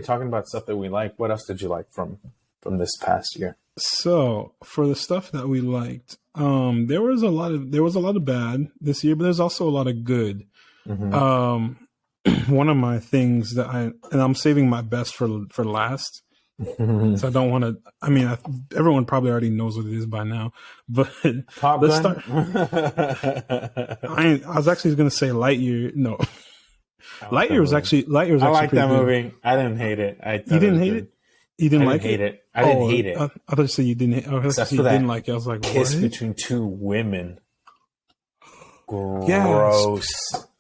talking about stuff that we like. What else did you like from this past year? So for the stuff that we liked, there was a lot of bad this year, but there's also a lot of good. One of my things that I'm saving my best for last. So I don't want to. I mean, everyone probably already knows what it is by now. But let's start. I was actually going to say Lightyear. No, Lightyear was actually. I like that good. movie. I didn't hate it. You didn't hate it. You didn't like it. I didn't hate it. I thought you said you didn't. Didn't like it. I was like, kiss what? between two women. Gross. Yes.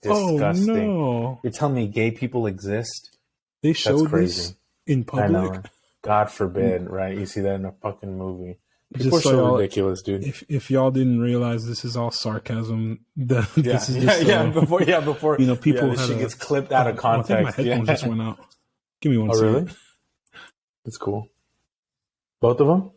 Disgusting. Oh, no. You're telling me gay people exist? They showed this in public. I know. God forbid, right? You see that in a fucking movie. People are so ridiculous, dude. If y'all didn't realize, this is all sarcasm. Before you know, people shit gets clipped out of context. I think my headphones just went out. Give me one second. Really? That's cool. Both of them?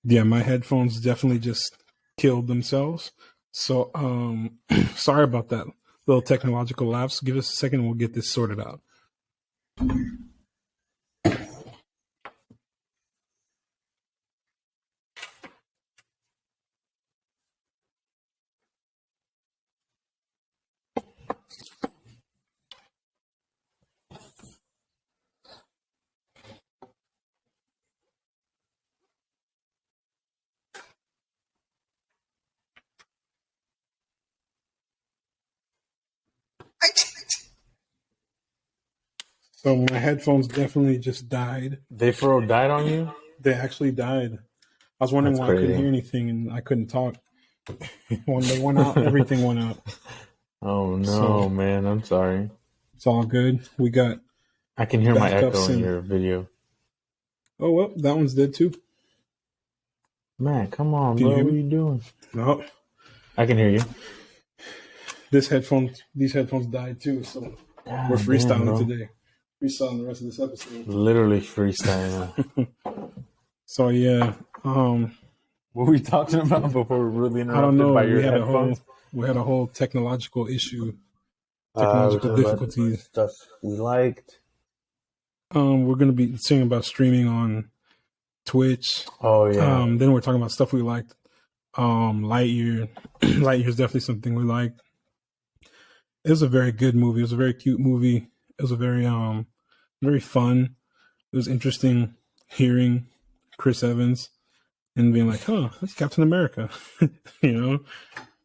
Yeah, my headphones definitely just killed themselves. So, sorry about that little technological lapse. Give us a second and we'll get this sorted out. So my headphones definitely just died. They died on you? They actually died. I was wondering why I couldn't hear anything and I couldn't talk. When they went out, everything went out. Oh no, man! I'm sorry. It's all good. I can hear my echo in your video. Oh well, that one's dead too. Man, come on, bro! What are you doing? No, I can hear you. These headphones died too, so we're freestyling today. Freestyling the rest of this episode. Literally freestyling. So yeah, what were we talking about before we were really interrupted by your headphones? We had a whole technological issue We're technological talking about difficulties. stuff we liked. We're gonna be singing about streaming on Twitch. Oh yeah. Then we're talking about stuff we liked. Lightyear. Lightyear is definitely something we liked. It was a very good movie. It was a very cute movie. It was a very fun. It was interesting hearing Chris Evans and being like, "Huh, that's Captain America," you know.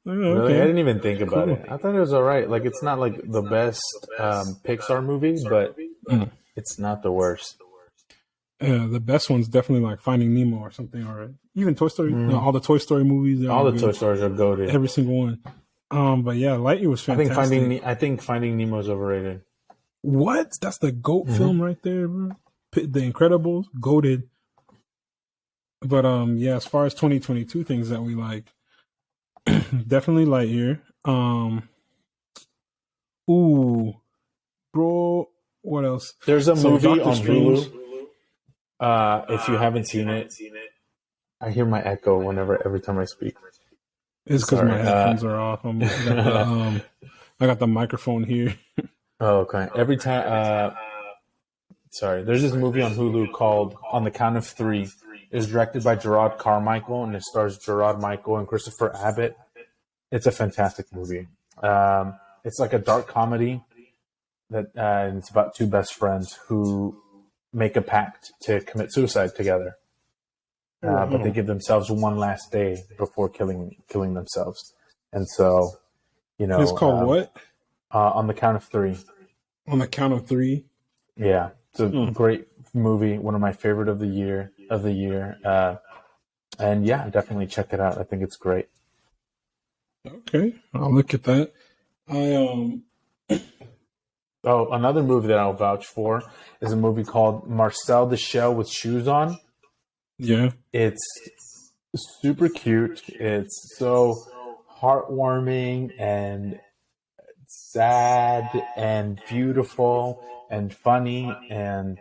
Like, oh, Really? okay, I didn't even think about cool. it. I thought it was all right. Like, it's not like the best Pixar movie, but it's not the worst. The best one's definitely like Finding Nemo or something, or even Toy Story. No, all the Toy Story movies, they're All the good. Toy Stories are goated. Every single one. But yeah, Lightyear was fantastic. I think Finding Nemo is overrated. What? That's the GOAT film right there, bro. The Incredibles, goated. But yeah, as far as 2022 things that we like, definitely Lightyear. Ooh, bro, what else? There's a movie Doctor on Strange. Hulu. If you haven't seen it, I hear my echo every time I speak. It's because my headphones are off. I got the microphone here. Oh, okay. Every time, sorry. There's this movie on Hulu called On the Count of Three. It's directed by Gerard Carmichael, and it stars Gerard Michael and Christopher Abbott. It's a fantastic movie. It's like a dark comedy and it's about two best friends who make a pact to commit suicide together. But they give themselves one last day before killing themselves. And so, It's called what? On the Count of Three. On the Count of Three? Yeah. It's a great movie, one of my favorite of the year. And yeah, definitely check it out. I think it's great. Okay, I'll look at that. Oh, another movie that I'll vouch for is a movie called Marcel the Shell with Shoes On. Yeah. It's super cute. It's so heartwarming and sad and beautiful and funny, and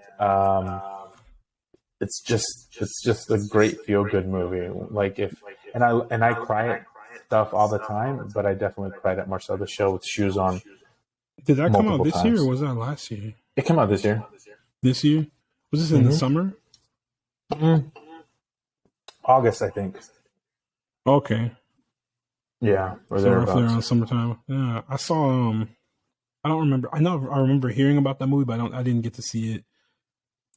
it's just a great feel good movie. Like I cry at stuff all the time, but I definitely cried at Marcel the Shell with Shoes On. Did that come out this year or was that last year? It came out this year. This year? Was this in the summer? August, I think. Okay. Yeah, or so roughly around summertime. Yeah, I saw. I don't remember. I remember hearing about that movie, but I didn't get to see it.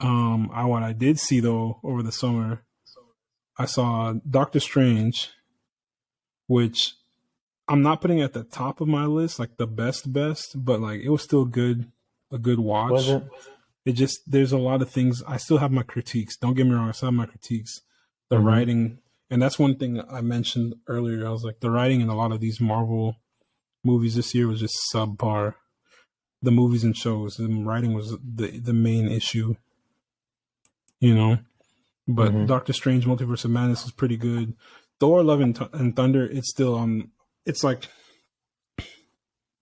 What I did see though over the summer, I saw Doctor Strange, which I'm not putting at the top of my list, like the best, but like it was still good, a good watch. Was it? It just there's a lot of things. I still have my critiques. Don't get me wrong. I still have my critiques. The writing, and that's one thing I mentioned earlier. I was like, the writing in a lot of these Marvel movies this year was just subpar. The movies and shows, the writing was the main issue, But Doctor Strange: Multiverse of Madness was pretty good. Thor: Love and Thunder, it's still it's like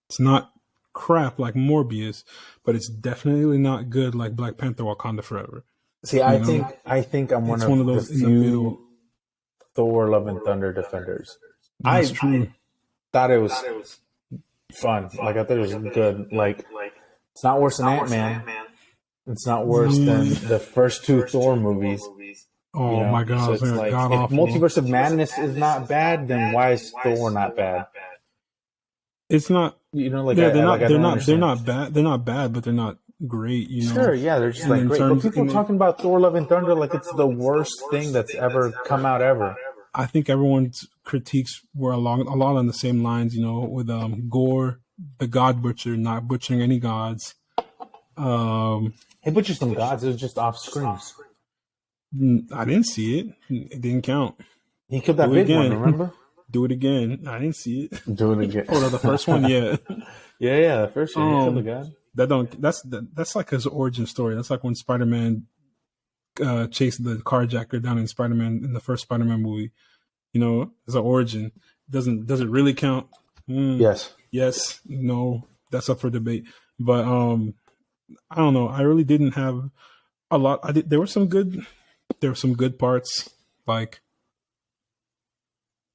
it's not crap like Morbius, but it's definitely not good like Black Panther: Wakanda Forever. See, I think I'm one of those in the middle. Thor: Love and Thunder defenders. That's true. Thought it was fun. Like I thought it was good. Like it's not worse than Ant-Man. It's not worse than the first two Thor movies. Oh my God! So it's like, if Multiverse of Madness is not bad, then why is Thor not bad? It's not. They're not bad. They're not bad, but they're not great. Sure, yeah, they're just like great. But people talking about Thor: Love and Thunder like it's the worst thing that's ever come out ever. I think everyone's critiques were a lot on the same lines, with Gore, the God Butcher, not butchering any gods. He butchered some gods. It was just off screen. I didn't see it. It didn't count. He killed that big one. Remember? Do it again. I didn't see it. Do it again. Oh, no, the first one, yeah. yeah, the first one. He killed the god. That's like his origin story. That's like when Spider-Man chased the carjacker down in Spider-Man in the first Spider-Man movie. It's an origin. Does it really count? Yes. No. That's up for debate. But I don't know. I really didn't have a lot. There were some good parts. Like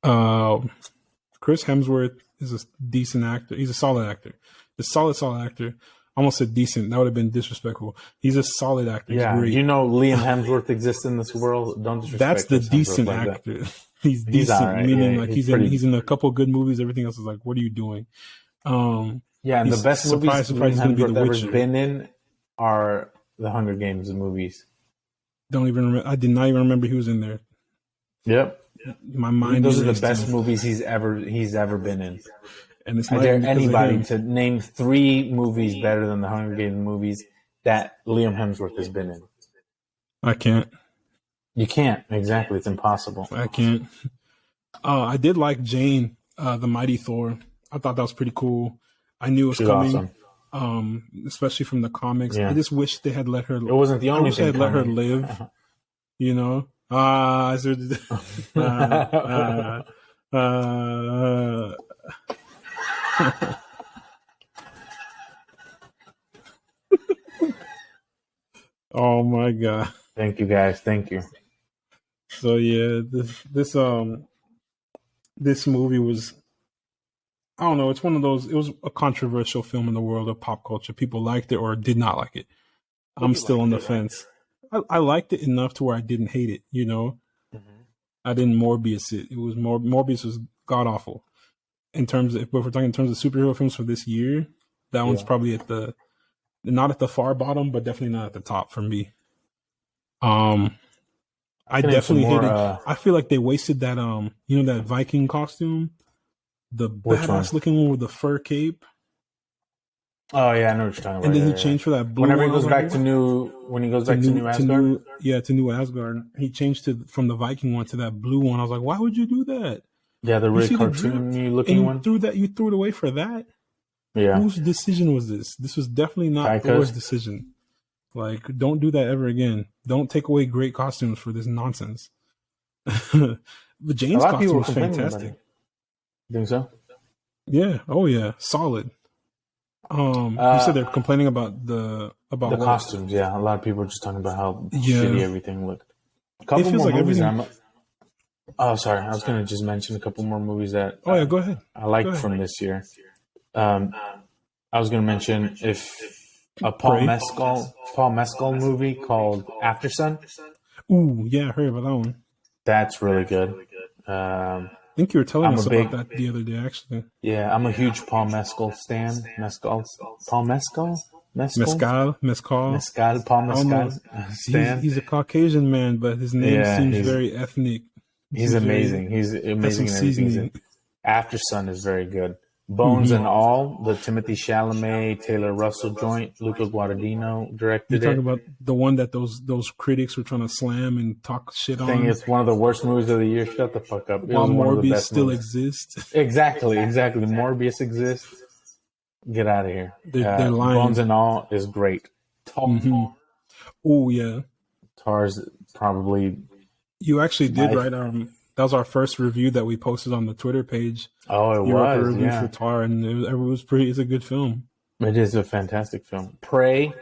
Chris Hemsworth is a decent actor. He's a solid actor. The solid actor. I almost said decent. That would have been disrespectful. He's a solid actor. He's great. You know Liam Hemsworth exists in this world. Don't disrespect. That's the Chris decent like actor. That. He's decent, right. meaning like he's in a couple good movies. Everything else is like, what are you doing? And the best movies Liam Hemsworth ever's been in are the Hunger Games movies. Don't even remember. I did not even remember he was in there. Yep. My mind. Those are the best movies he's ever been in. And it's I dare anybody to name 3 movies better than the Hunger Games movies that Liam Hemsworth has been in. I can't. You can't. Exactly. It's impossible. I can't. I did like Jane, the Mighty Thor. I thought that was pretty cool. I knew it was coming, awesome. Especially from the comics. Yeah. I just wish they had let her. It wasn't the only thing. They had let her live. You know. Oh my god! Thank you, guys. Thank you. So yeah, this movie was, I don't know. It's one of those. It was a controversial film in the world of pop culture. People liked it or did not like it. I'm still on the fence. I liked it enough to where I didn't hate it. You know, I didn't Morbius it. It was Morbius was god awful. In terms of, if we're talking in terms of superhero films for this year, that one's probably not at the far bottom, but definitely not at the top for me. I definitely hated. I feel like they wasted that. That Viking costume, the badass looking one with the fur cape. Oh yeah, I know what you're talking about. And then he changed for that blue. Whenever he goes back to New Asgard. To New Asgard, he changed from the Viking one to that blue one. I was like, why would you do that? Yeah, the really cartoony looking one. You threw it away for that. Yeah. Whose decision was this? This was definitely not Thor's decision. Like, don't do that ever again. Don't take away great costumes for this nonsense. But Jane's costume was fantastic. You think so? Yeah. Oh yeah. Solid. You said they're complaining about the costumes. Yeah, a lot of people are just talking about how shitty everything looked. A couple more movies. Oh, sorry. I was going to just mention a couple more movies that. Oh yeah, go ahead. I liked from this year. I was going to mention a Paul Mescal movie called After Sun. Ooh, yeah, I heard about that one. That's really good. I think you were telling us about that the other day, actually. Yeah, I'm a huge Paul Mescal stan. Paul Mescal? Mescal. Paul Mescal stan. He's a Caucasian man, but his name seems very ethnic. He's amazing. He's amazing in everything. After Sun is very good. Bones and All, the Timothy Chalamet, Taylor Russell joint, Luca Guadagnino directed it. You're talking about the one that those critics were trying to slam and talk shit on? I think it's one of the worst movies of the year. Shut the fuck up. While Morbius still exists. Exactly. The Morbius exists. Get out of here. They're lying. Bones and All is great. Oh, yeah. Tar's probably... You actually did write... that was our first review that we posted on the Twitter page. Oh, it was, a review for Tar, and it was pretty. It's a good film. It is a fantastic film. Prey,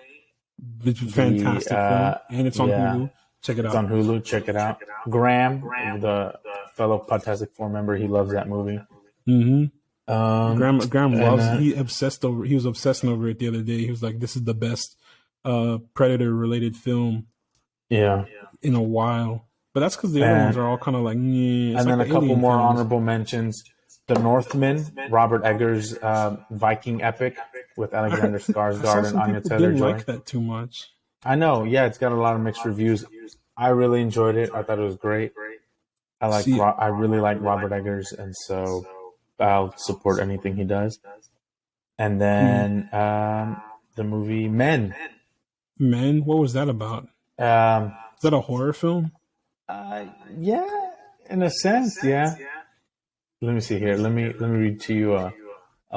it's a fantastic film, and it's on Hulu. Check it out. It's on Hulu. Check it out. Graham, the fellow Podtastic 4 member, he loves that movie. Graham loves. He was obsessing over it the other day. He was like, "This is the best Predator-related film, in a while." But that's because the other ones are all kind of like, and then like a couple more honorable mentions. The Northman, Robert Eggers' Viking epic with Alexander Skarsgård and Anya Taylor-Joy. Didn't like that too much. I know. Yeah, it's got a lot of mixed reviews. I really enjoyed it. I thought it was great. I really like Robert Eggers, and so I'll support anything he does. And then the movie Men. Men? What was that about? Is that a horror film? Yeah, in a sense, yeah. Let me see here. Let me read to you a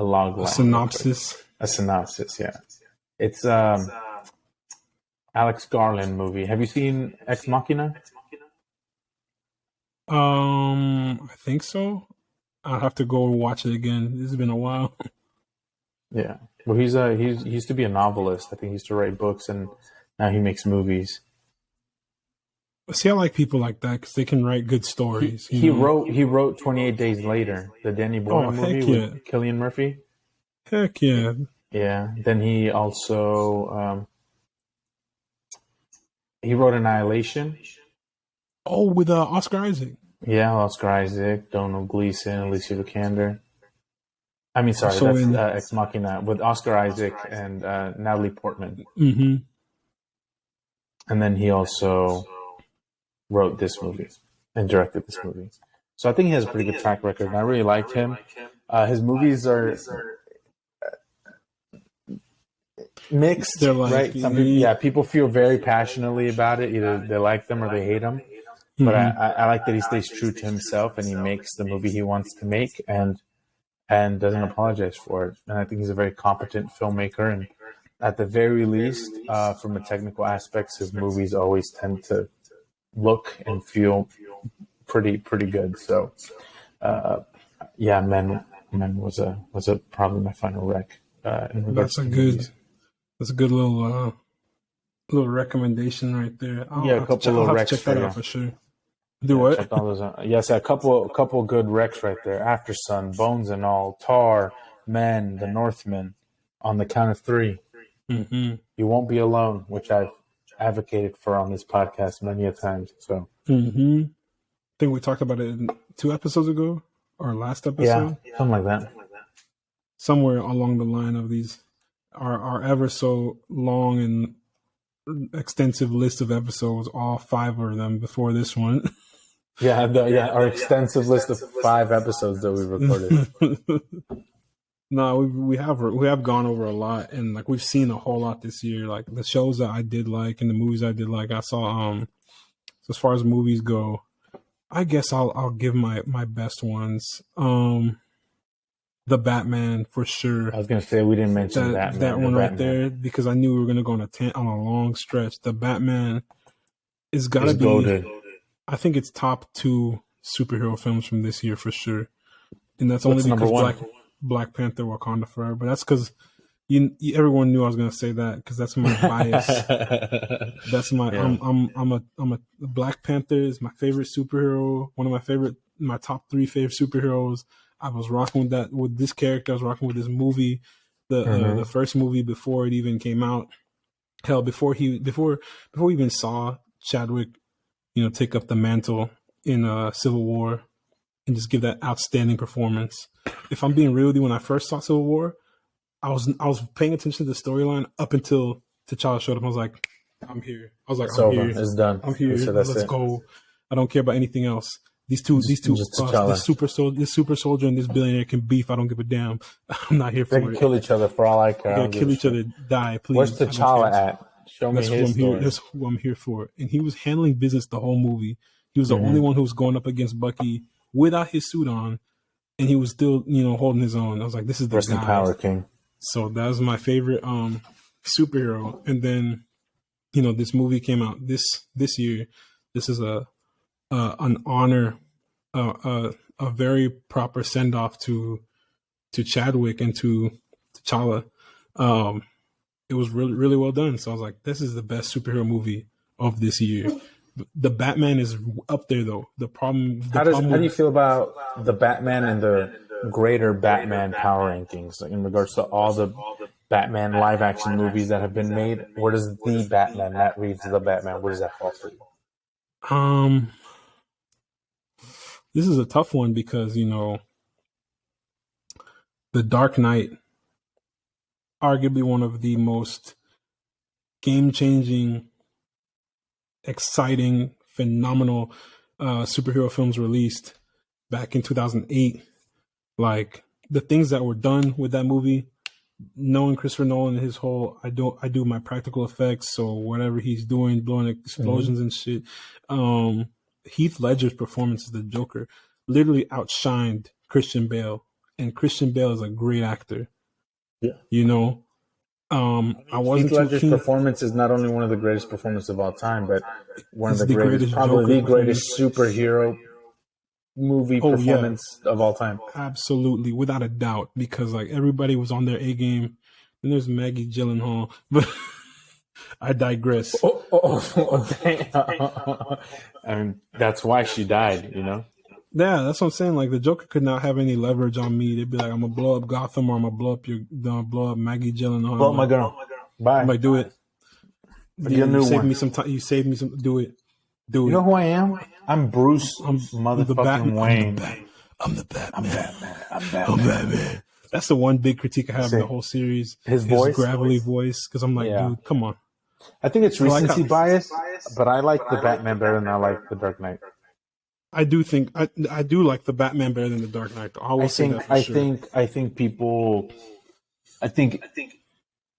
log line. A synopsis. A synopsis, yeah. It's Alex Garland movie. Have you seen Ex Machina? I think so. I'll have to go watch it again. This has been a while. Yeah. Well, he used to be a novelist. I think he used to write books, and now he makes movies. See, I like people like that because they can write good stories. He wrote 28 Days Later, the Danny Boyle movie with Cillian Murphy. Heck yeah! Yeah. Then he also he wrote Annihilation. Oh, with Oscar Isaac. Yeah, Oscar Isaac, Donald Gleason, Alicia Vikander. I mean, sorry, Also that's in. Ex Machina with Oscar Isaac and Natalie Portman. Mm-hmm. And then he also wrote this movie and directed this movie. So I think he has a pretty good track record, and I really liked him. His movies are mixed, They're like, right? Some people, people feel very passionately about it. Either they like them or they hate them. But I like that he stays true to himself and he makes the movie he wants to make and doesn't apologize for it. And I think he's a very competent filmmaker. And at the very least, from a technical aspects, his movies always tend to look and feel pretty good. So, yeah, Men was probably my final rec. In regards that's to movies. a good little recommendation right there. I'll have to check that out for sure. Do what? Yes, a couple good recs right there. After Sun, Bones and All, Tar, Men, The Northman. On the count of 3, mm-hmm. You won't be alone, which I've advocated for on this podcast many a times. So, I think we talked about it 2 episodes ago or last episode. Yeah, something like that. Somewhere along the line of these are ever so long and extensive list of episodes, all 5 of them before this one. Our extensive list of 5 episodes that we recorded. No, we have gone over a lot, and like we've seen a whole lot this year. Like the shows that I did like and the movies I did like. I saw so as far as movies go, I guess I'll give my best ones. The Batman for sure. I was gonna say we didn't mention that one right there because I knew we were gonna go on a long stretch. The Batman is gotta be goated. I think it's top 2 superhero films from this year for sure, and that's only because Black Panther: Wakanda Forever. But that's because everyone knew I was gonna say that because that's my bias. That's my I'm a Black Panther is my favorite superhero. One of my top 3 favorite superheroes. I was rocking with this character. I was rocking with this movie, the first movie before it even came out. Hell, before we even saw Chadwick, take up the mantle in Civil War and just give that outstanding performance. If I'm being real with you, when I first saw Civil War, I was paying attention to the storyline up until T'Challa showed up. I was like, I'm here. I'm here. It's done. I'm here. Let's go. I don't care about anything else. These two, this super soldier and this billionaire can beef. I don't give a damn. I'm not here for it. They can kill each other for all I care. They can kill each other, die, please. Where's T'Challa at? Show me his story. That's who I'm here for. And he was handling business the whole movie. He was the only one who was going up against Bucky without his suit on, and he was still, holding his own. I was like, this is the Rest in power, King. So that was my favorite superhero. And then, this movie came out this year. This is an honor, a very proper send off to Chadwick and to T'Challa. It was really, really well done. So I was like, this is the best superhero movie of this year. The Batman is up there though. How do you feel about the Batman and the greater Batman power rankings, like in regards to all the Batman live action movies that have been made? Where does the Batman, Matt Reeves, the Batman, where does that fall for you? This is a tough one because, The Dark Knight, arguably one of the most game-changing, exciting, phenomenal superhero films released back in 2008. Like, the things that were done with that movie, knowing Christopher Nolan and his whole, I do my practical effects, so whatever he's doing, blowing explosions and shit. Heath Ledger's performance as the Joker literally outshined Christian Bale, and Christian Bale is a great actor. Yeah, I wasn't Heath Ledger's performance is not only one of the greatest performances of all time, but one of the greatest, probably the greatest superhero movie performance of all time. Absolutely, without a doubt, because like everybody was on their A game. And there's Maggie Gyllenhaal, but I digress. I mean, that's why she died, Yeah, that's what I'm saying. Like the Joker could not have any leverage on me. They'd be like, "I'm gonna blow up Gotham, or I'm gonna blow up Maggie Gyllenhaal." Blow up my girl. Bye. I'm like, do it. Yeah, you saved me some time. You saved me some. Do it. Do it. You know who I am? I'm Bruce. I'm motherfucking Wayne. I'm the Batman. That's the one big critique I have of the whole series. His voice, gravelly voice. Because I'm like, dude, come on. I think it's recency bias, but I like the Batman better than I like the Dark Knight. I do think I do like the Batman better than the Dark Knight. I think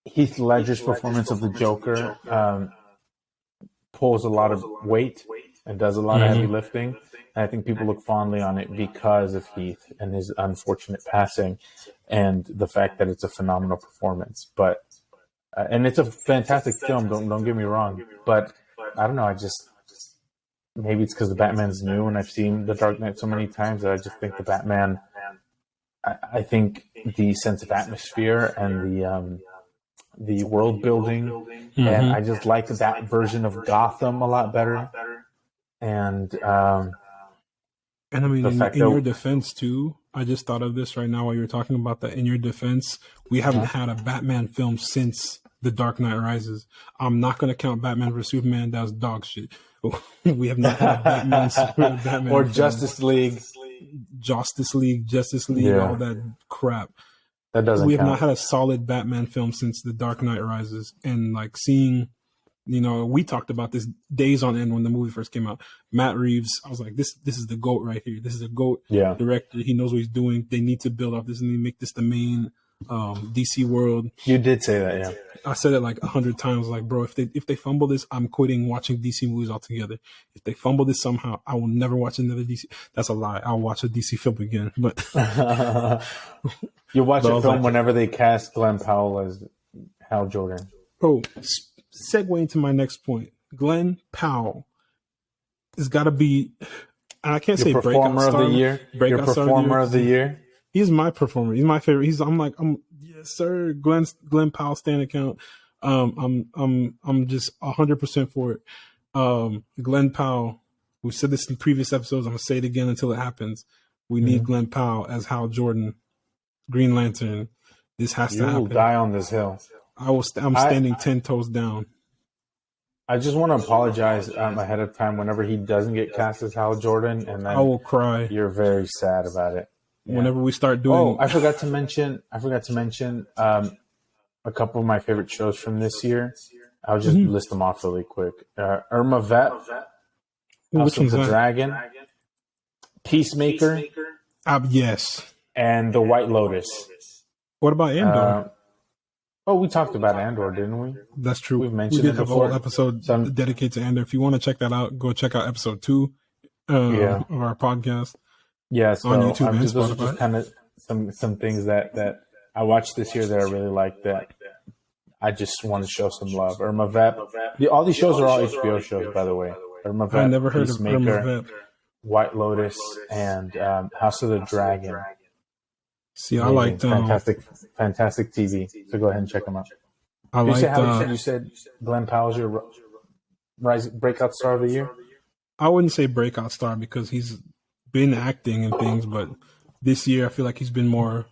Heath Ledger's performance of the Joker pulls a lot of weight and does a lot of heavy lifting. And I think people look fondly on it because of Heath and his unfortunate passing, and the fact that it's a phenomenal performance. But and it's a fantastic film. Don't get me wrong. But I don't know. Maybe it's because the Batman's new and I've seen The Dark Knight so many times that I just think the Batman, I think the sense of atmosphere and the world building, and I just like that version of Gotham a lot better. And I mean, in your defense too, I just thought of this right now while you were talking about that. In your defense, we haven't had a Batman film since The Dark Knight Rises. I'm not going to count Batman vs Superman. That was dog shit. We have not had Batman or film. Justice League, all that crap. That doesn't. We have count. not had a solid Batman film since The Dark Knight Rises, and like seeing, we talked about this days on end when the movie first came out. Matt Reeves, I was like, this is the GOAT right here. This is a GOAT director. He knows what he's doing. They need to build up this and they make this the main DC world. You did say that, yeah. I said it like 100 times. Like, bro, if they fumble this, I'm quitting watching DC movies altogether. If they fumble this somehow, I will never watch another DC. That's a lie. I'll watch a DC film again. But you watch a film whenever they cast Glenn Powell as Hal Jordan. Oh, segue into my next point. Glenn Powell has got to be. And I can't say performer of the year. Your performer of the year. He's my performer. He's my favorite. I'm yes, sir. Glenn Powell stand account. I'm just 100% for it. Glenn Powell. We said this in previous episodes. I'm gonna say it again until it happens. We need Glenn Powell as Hal Jordan, Green Lantern. This has to happen. You will die on this hill. I'm standing 10 toes down. I just want to apologize ahead of time whenever he doesn't get cast as Hal Jordan, and then I will cry. You're very sad about it. Yeah. Whenever we start doing. Oh, I forgot to mention a couple of my favorite shows from this year. I'll just list them off really quick. Irma Vep, House of the Dragon, Peacemaker. Yes. And The White Lotus. What about Andor? We talked about Andor, didn't we? That's true. We've mentioned it before. We did have a whole episode dedicated to Andor. If you want to check that out, go check out episode 2 of our podcast. Yeah, so on YouTube and those are Spotify. just kind of some things that I watched this year that I really liked that I just want to show some love. Irma Vep. All these shows are all HBO shows, by the way. Irma Vep, I never heard of Peacemaker, Irma Vep. White Lotus, and House of the Dragon. See, I liked fantastic TV. So go ahead and check them out. You said Glenn Powell's your breakout star of the year? I wouldn't say breakout star because he's been acting and things, but this year I feel like he's been like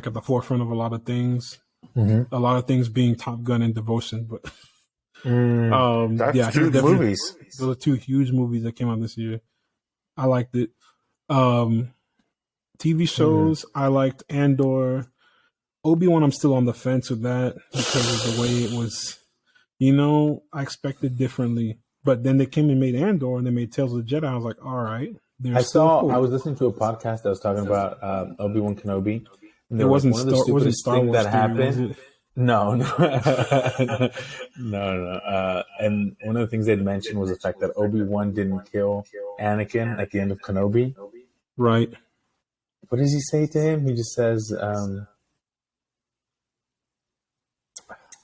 at the forefront of a lot of things. A lot of things being Top Gun and Devotion, but that's two movies. Those are two huge movies that came out this year. I liked it. TV shows, I liked Andor. Obi-Wan, I'm still on the fence with that because of the way it was. I expected differently. But then they came and made Andor and they made Tales of the Jedi. I was like, all right. I was listening to a podcast that was talking about Obi-Wan Kenobi. And it wasn't Star Wars that happened. No. And one of the things they'd mentioned was the fact that Obi-Wan didn't kill Anakin at the end of Kenobi. Right. What does he say to him? He just says, I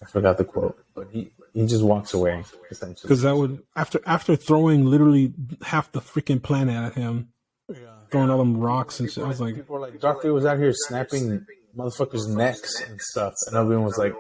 forgot the quote, but he just walks away, essentially. Because that would, after throwing literally half the freaking planet at him, throwing all them rocks and shit, I was like... People were like, Darth Vader was out here snapping motherfuckers' necks and stuff. And Obi-Wan was like,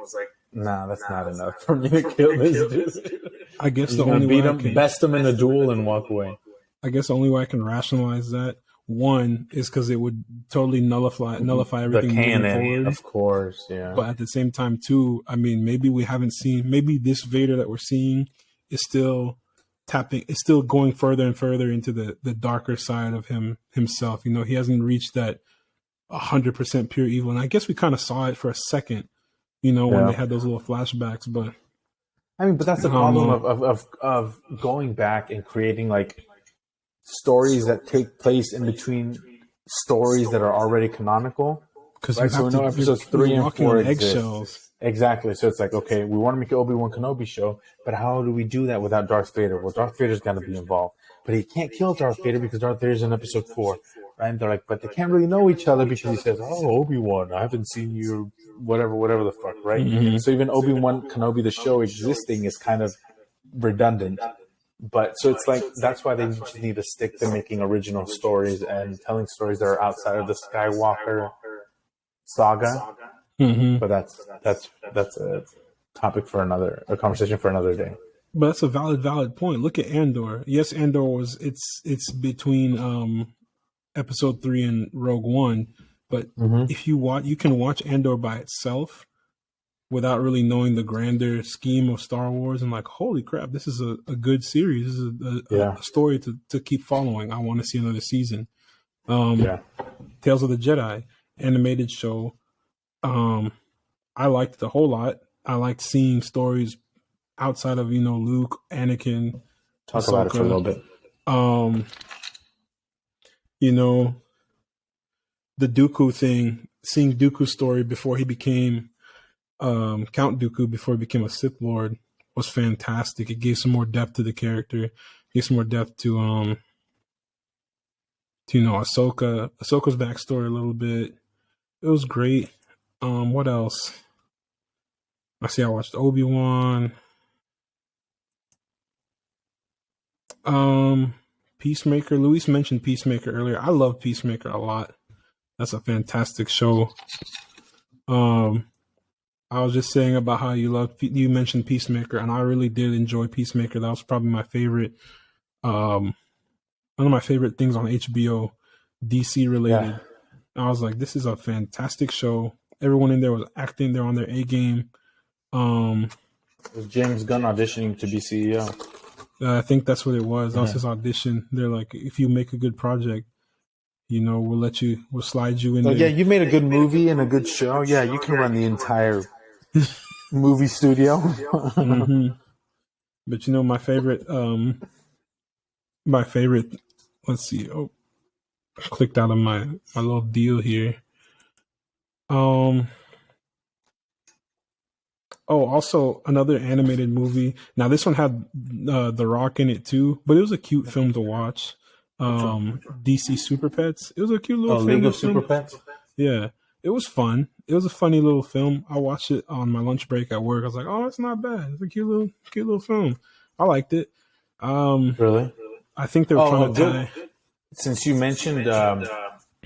nah, that's not enough for me to kill this dude. I guess the only way best him in a duel and walk away. I guess the only way I can rationalize that, One is because it would totally nullify The everything moving canon, forward. of course, yeah. But at the same time, too, I mean, maybe we haven't seen. Maybe this Vader that we're seeing is still tapping. It's still going further and further into the darker side of himself. You know, he hasn't reached that 100% pure evil. And I guess we kind of saw it for a second. You know, when they had those little flashbacks. But I mean, but that's the problem of going back and creating like stories that take place in between stories that are already canonical. Because right? So we know episodes 3 and 4 eggshells. Exactly. So it's like, okay, we want to make an Obi-Wan Kenobi show, but how do we do that without Darth Vader? Well, Darth Vader's got to be involved. But he can't kill Darth Vader because Darth Vader's in episode 4. Right? And they're like, but they can't really know each other because he says, oh, Obi-Wan, I haven't seen you, whatever the fuck, right? Mm-hmm. So even Obi-Wan Kenobi, the show existing, is kind of redundant. But so it's like, that's why they just need to stick to making original stories and telling stories that are outside of the Skywalker saga. Mm-hmm. But that's a topic for a conversation for another day. But that's a valid point. Look at Andor. Yes, Andor was it's between episode 3 and Rogue One, but if you watch, you can watch Andor by itself without really knowing the grander scheme of Star Wars, and like, holy crap, this is a good series. This is a story to keep following. I want to see another season. Tales of the Jedi animated show. I liked it a whole lot. I liked seeing stories outside of, Luke, Anakin. Talk about it for a little bit. The Dooku thing, seeing Dooku's story before he became Count Dooku, before he became a Sith Lord, was fantastic. It gave some more depth to the character. It gave some more depth to Ahsoka's backstory a little bit. It was great. What else? I watched Obi-Wan. Peacemaker. Luis mentioned Peacemaker earlier. I love Peacemaker a lot. That's a fantastic show. I was just saying about how you mentioned Peacemaker, and I really did enjoy Peacemaker. That was probably my favorite. One of my favorite things on HBO, DC related. I was like, this is a fantastic show. Everyone in there was acting. They're on their A game. Was James Gunn auditioning to be CEO? I think that's what it was. That was his audition. They're like, if you make a good project, we'll slide you in there. Yeah, you made a good movie and a good show. Yeah, you can run the entire movie studio. But my favorite, let's see. Oh, I clicked out of my little deal here. Also another animated movie. Now this one had The Rock in it too, but it was a cute film to watch. DC Super Pets. It was a cute little film. League of Super Pets? Yeah. It was fun. It was a funny little film. I watched it on my lunch break at work. I was like, oh, it's not bad. It's a cute little film. I liked it. Really? I think they were trying to tie. Since you mentioned an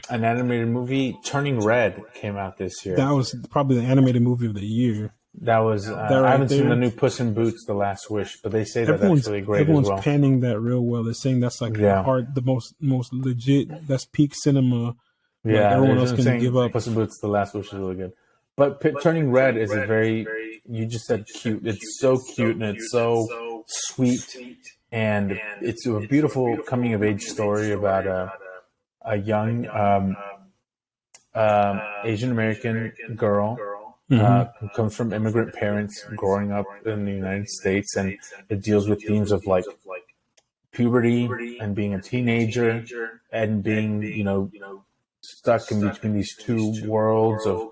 animated movie, Turning Red came out this year. That was probably the animated movie of the year. That was. I haven't seen the new Puss in Boots: The Last Wish, but they say that's really great as well. Everyone's panning that real well. They're saying that's like the most legit. That's peak cinema. Yeah, like everyone else can give up. Puss in Boots: The Last Wish is really good, but Turning Red is a very. You just said cute. It's so cute and it's so sweet, and it's a beautiful coming of age story about a young Asian American girl. Who comes from immigrant parents growing up in the United States, and it deals with themes of like puberty and being a teenager and being, stuck in between these two worlds of,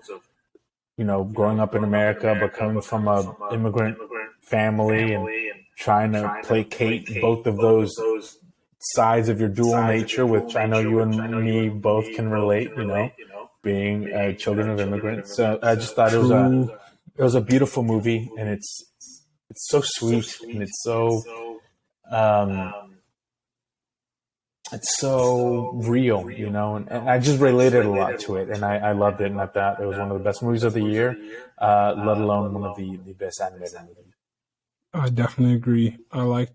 growing up in America, but coming from a immigrant family and trying to placate both of those sides of your dual nature, which I know you and me both can relate, being children of immigrants. So I just thought it was a beautiful movie, and it's so sweet, and it's so real, and I just related a lot to it, and I loved it, and I thought it was one of the best movies of the year, let alone one of the best animated movies. I definitely agree. I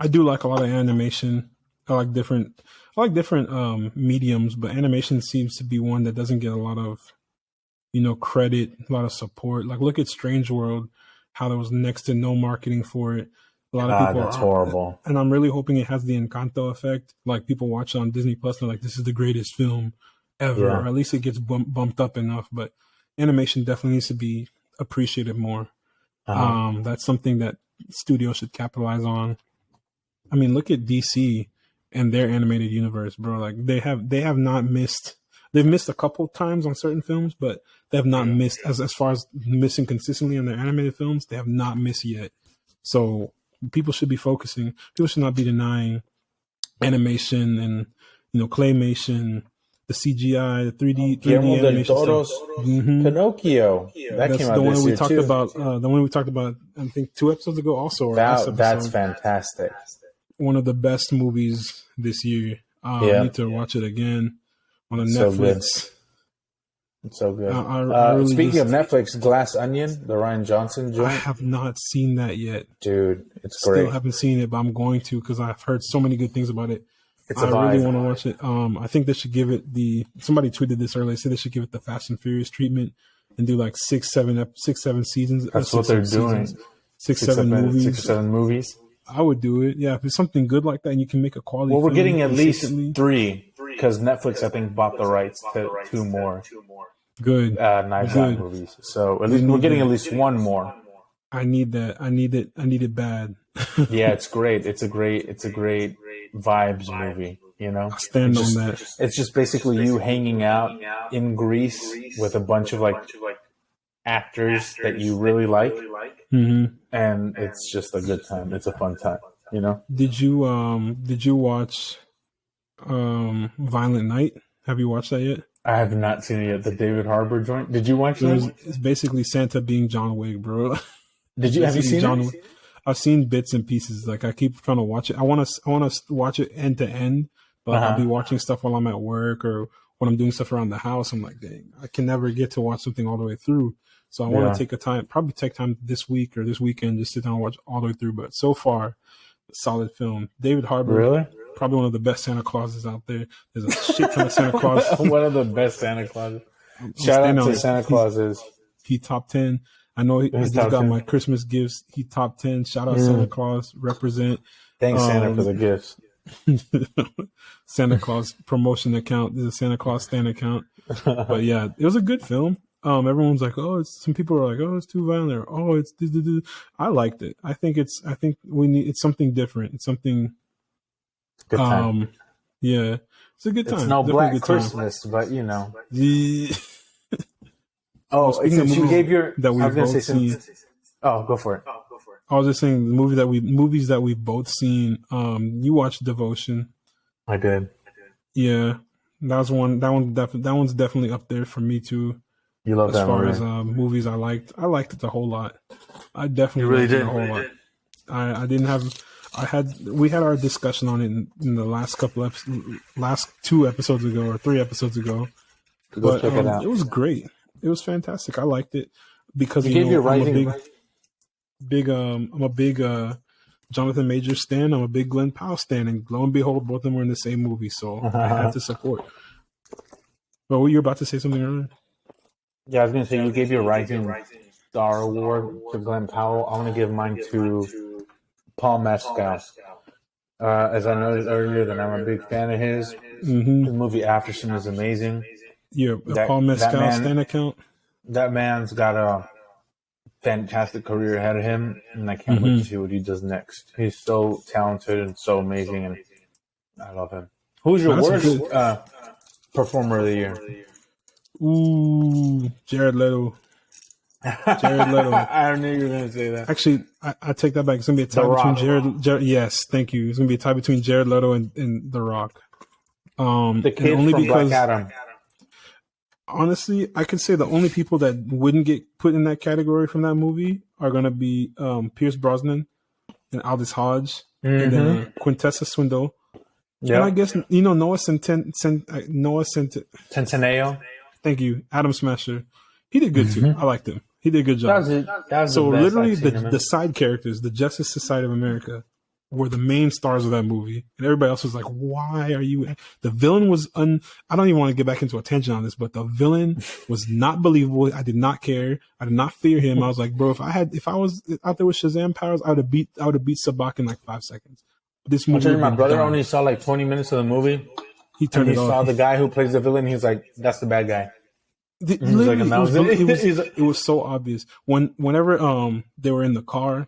do like a lot of animation. I like different. I like different mediums, but animation seems to be one that doesn't get a lot of credit, a lot of support. Like look at Strange World, how there was next to no marketing for it. A lot of God, people that's horrible. and I'm really hoping it has the Encanto effect. Like people watch it on Disney Plus and they're like, this is the greatest film ever, Yeah. or at least it gets bumped up enough. But animation definitely needs to be appreciated more. That's something that studios should capitalize on. I mean, look at DC and their animated universe, bro. Like they have not missed. They've missed a couple times on certain films, but they have not missed as far as missing consistently on their animated films. They have not missed yet. So people should be focusing. People should not be denying animation and claymation, the CGI, the 3D Guillermo del animation Toro's stuff. Pinocchio. That came out the one this we year talked too. about. The one we talked about, I think 2 episodes ago, also. Or last episode. That's fantastic. One of the best movies this year. I need to watch it again on a Netflix. It's so good. Really speaking of Netflix, Glass Onion, the Ryan Johnson joint. I have not seen that yet. Dude, it's great. Still haven't seen it, but I'm going to because I've heard so many good things about it. It's I really want to watch it. I think they should give it somebody tweeted this earlier, said they should give it the Fast and Furious treatment and do like 6-7 seasons. That's what they're doing. 6-7 movies. 6 or 7 movies. I would do it. Yeah, if it's something good like that and you can make a quality. Well, we're getting at least consistently. 3 because Netflix, I think, bought the rights to 2 more. Good. Knives Out movies. So at least we're getting at least 1 more. I need that. I need it bad. Yeah, it's great. It's a great vibes movie. I stand on that. It's just basically you hanging out in Greece with a bunch of like actors that you really like, and it's just a good time. It's a fun time. Did you watch Violent Night? Have you watched that yet? I have not seen it yet. The David Harbour joint. Did you watch that? It's basically Santa being John Wick, bro. Have you seen it? I've seen bits and pieces. Like I keep trying to watch it. I want to watch it end to end, but I'll be watching stuff while I'm at work or when I'm doing stuff around the house. I'm like, dang, I can never get to watch something all the way through. So I want to take time this week or this weekend, just sit down and watch all the way through. But so far, solid film. David Harbour, really? Probably one of the best Santa Clauses out there. There's a shit ton of Santa Claus. One of the best Santa Clauses. Shout out to Santa Clauses. He top 10. I know I just got my Christmas gifts. He top 10. Shout out Santa Claus. Represent. Thanks, Santa, for the gifts. Santa Claus promotion account. This is a Santa Claus stand account. But yeah, it was a good film. Everyone's like, some people are like, it's too violent. Or, it's. I liked it. I think it's something different. It's something. Good time. Yeah, it's a good time. It's no Black Christmas, but since you gave your that we've both seen. Oh, go for it. I was just saying the movies that we've both seen. You watched Devotion. I did. Yeah, that was one. That one's definitely up there for me too. You love that movie. As far as movies, I liked it a whole lot. I definitely really did a whole lot. We had our discussion on it in the last 2 episodes ago or 3 episodes ago. Go check it out. It was great. It was fantastic. I liked it because I'm a big Jonathan Majors stan. I'm a big Glenn Powell stan, and lo and behold, both of them were in the same movie, so I had to support. But were you about to say something earlier? Yeah, I was going to say you gave your Rising Star Award to Glenn Powell. I want to give mine to Paul Mescal. As I noted earlier, that I'm a big fan of his. Mm-hmm. The movie Aftersun is amazing. Yeah, Paul Mescal stan account. That man's got a fantastic career ahead of him, and I can't wait to see what he does next. He's so talented and so amazing, and I love him. Who's your worst performer of the year? Ooh, Jared Leto. I knew you were going to say that. Actually, I take that back. It's going to be a tie between Jared. Yes, thank you. It's going to be a tie between Jared Leto and The Rock. The kid only from Black Adam. Honestly, I could say the only people that wouldn't get put in that category from that movie are going to be Pierce Brosnan and Aldous Hodge and then Quintessa Swindell. Yep. And I guess, Noah Centineo. Thank you. Adam Smasher. He did good too. I liked him. He did a good job. That was so literally the side characters, the Justice Society of America, were the main stars of that movie, and everybody else was like, "Why are you?" The villain was I don't even want to get back into a tangent on this, but the villain was not believable. I did not care. I did not fear him. I was like, bro, if I was out there with Shazam powers, I would have beat Sabak in like 5 seconds. This movie, my brother only saw like 20 minutes of the movie. He turned it off. Saw the guy who plays the villain. He's like, "That's the bad guy." It was so obvious. Whenever they were in the car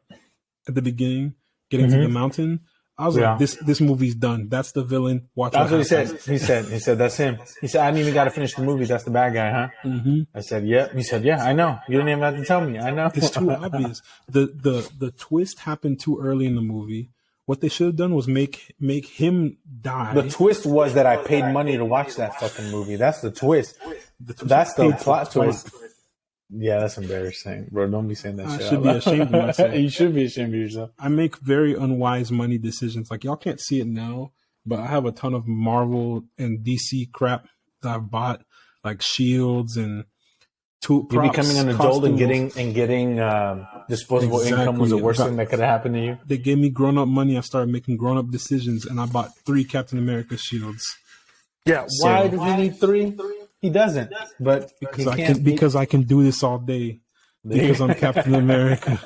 at the beginning, getting to the mountain, I was like, "This movie's done. That's the villain." That's what he said. He said, "That's him." He said, "I didn't even got to finish the movie. That's the bad guy, huh?" Mm-hmm. I said, "Yeah." He said, "Yeah, I know. You didn't even have to tell me. I know." It's too obvious. The twist happened too early in the movie. What they should have done was make him die. The twist was that I paid money to watch that fucking movie. That's the twist. That's the plot twist. Yeah, that's embarrassing, bro. Don't be saying that shit. I should be ashamed of myself. You should be ashamed of yourself. I make very unwise money decisions. Like, y'all can't see it now, but I have a ton of Marvel and DC crap that I've bought, like shields and props. You're becoming an adult and getting disposable income was the worst thing that could have happened to you. They gave me grown-up money. I started making grown-up decisions, and I bought 3 Captain America shields. Yeah, why does he need 3? He doesn't, but because I can do this all day because I'm Captain America.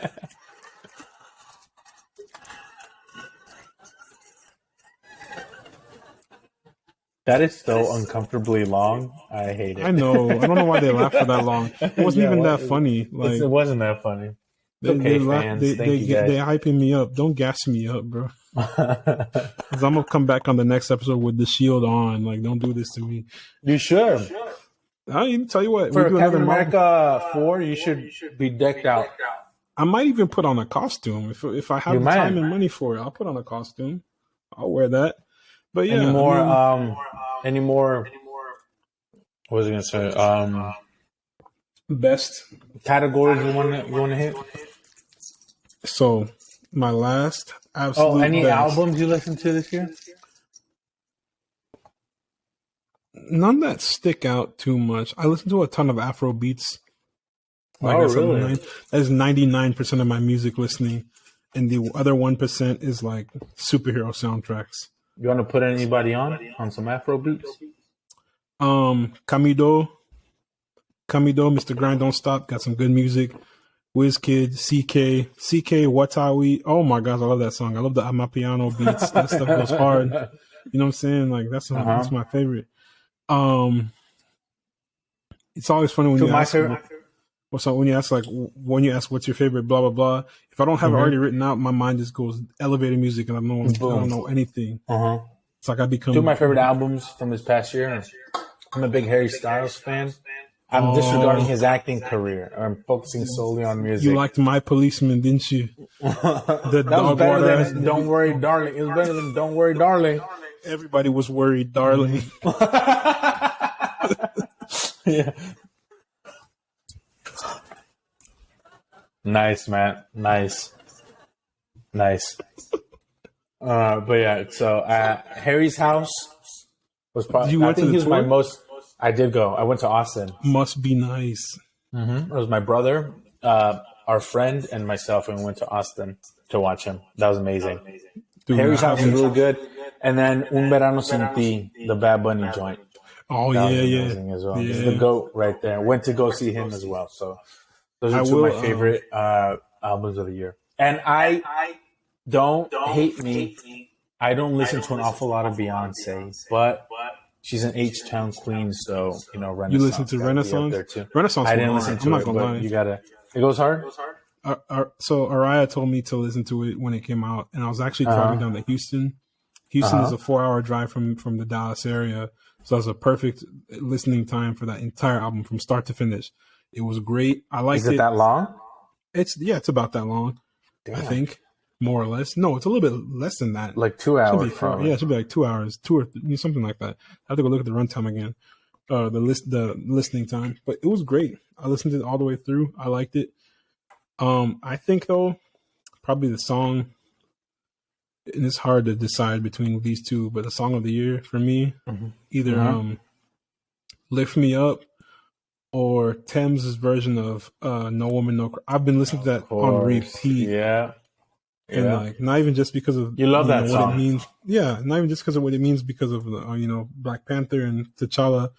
That is so uncomfortably long. I hate it. I know. I don't know why they laughed for that long. It wasn't even that funny. Like, it wasn't that funny. They hyping me up. Don't gas me up, bro. Because I'm gonna come back on the next episode with the shield on. Like, don't do this to me. You should. I'll tell you what. For Captain America 4, you should be decked out. I might even put on a costume if I have the time and money for it. I'll put on a costume. I'll wear that. But yeah, any more? What was I gonna say? Best categories you want to hit? So my last absolute. Any best. albums you listened to this year? None that stick out too much. I listen to a ton of Afro beats. Really? That is 99% of my music listening, and the other 1% is like superhero soundtracks. You want to put anybody on some Afro beats? Camido, Mr. Grind Don't Stop, got some good music. WizKid, CK, Watawi. Oh my gosh, I love that song. I love the Amapiano beats. That stuff goes hard. You know what I'm saying? Like that's my favorite. It's always funny when you ask what's your favorite, blah blah blah. If I don't have it already written out, my mind just goes elevator music, and I don't know anything. It's like I become 2 of my favorite albums from this past year. I'm a big Harry Styles fan. I'm disregarding his acting career. I'm focusing solely on music. You liked My Policeman, didn't you? That was better than Don't Worry, Darling. It was better than Don't Worry, Darling. Everybody was worried, darling. Yeah. Nice, man. Nice. But yeah, so Harry's house was probably. I think he was my most. I did go. I went to Austin. Must be nice. It was my brother, our friend, and myself, and we went to Austin to watch him. That was amazing. Dude, Harry's house was really good. And then Un Verano Sin Ti, the Bad Bunny joint. Oh, that yeah. Amazing as well. This is the GOAT right there. Went to go see him as well. So those are 2 of my favorite albums of the year. And I don't hate me. I don't listen to an awful lot of Beyonce, but she's an H-Town queen, so Renaissance. You listen to Renaissance? There too. Renaissance. I didn't listen to it, but you gotta. It goes hard. So Araya told me to listen to it when it came out, and I was actually driving down to Houston. Houston is a 4-hour drive from the Dallas area, so that was a perfect listening time for that entire album from start to finish. It was great. I liked it. Is it that long? It's about that long. Damn. I think more or less. No, it's a little bit less than that. Like 2 hours. It should be like 2 hours, 2 or something like that. I have to go look at the runtime again, the listening time. But it was great. I listened to it all the way through. I liked it. I think though, probably the song, and it's hard to decide between these 2, but the song of the year for me, either Lift Me Up or Thames' version of No Woman No Cry. I've been listening to that on repeat. Yeah. And like, not even just because of you love that what song. it means. Yeah, not even just because of what it means, because of Black Panther and T'Challa.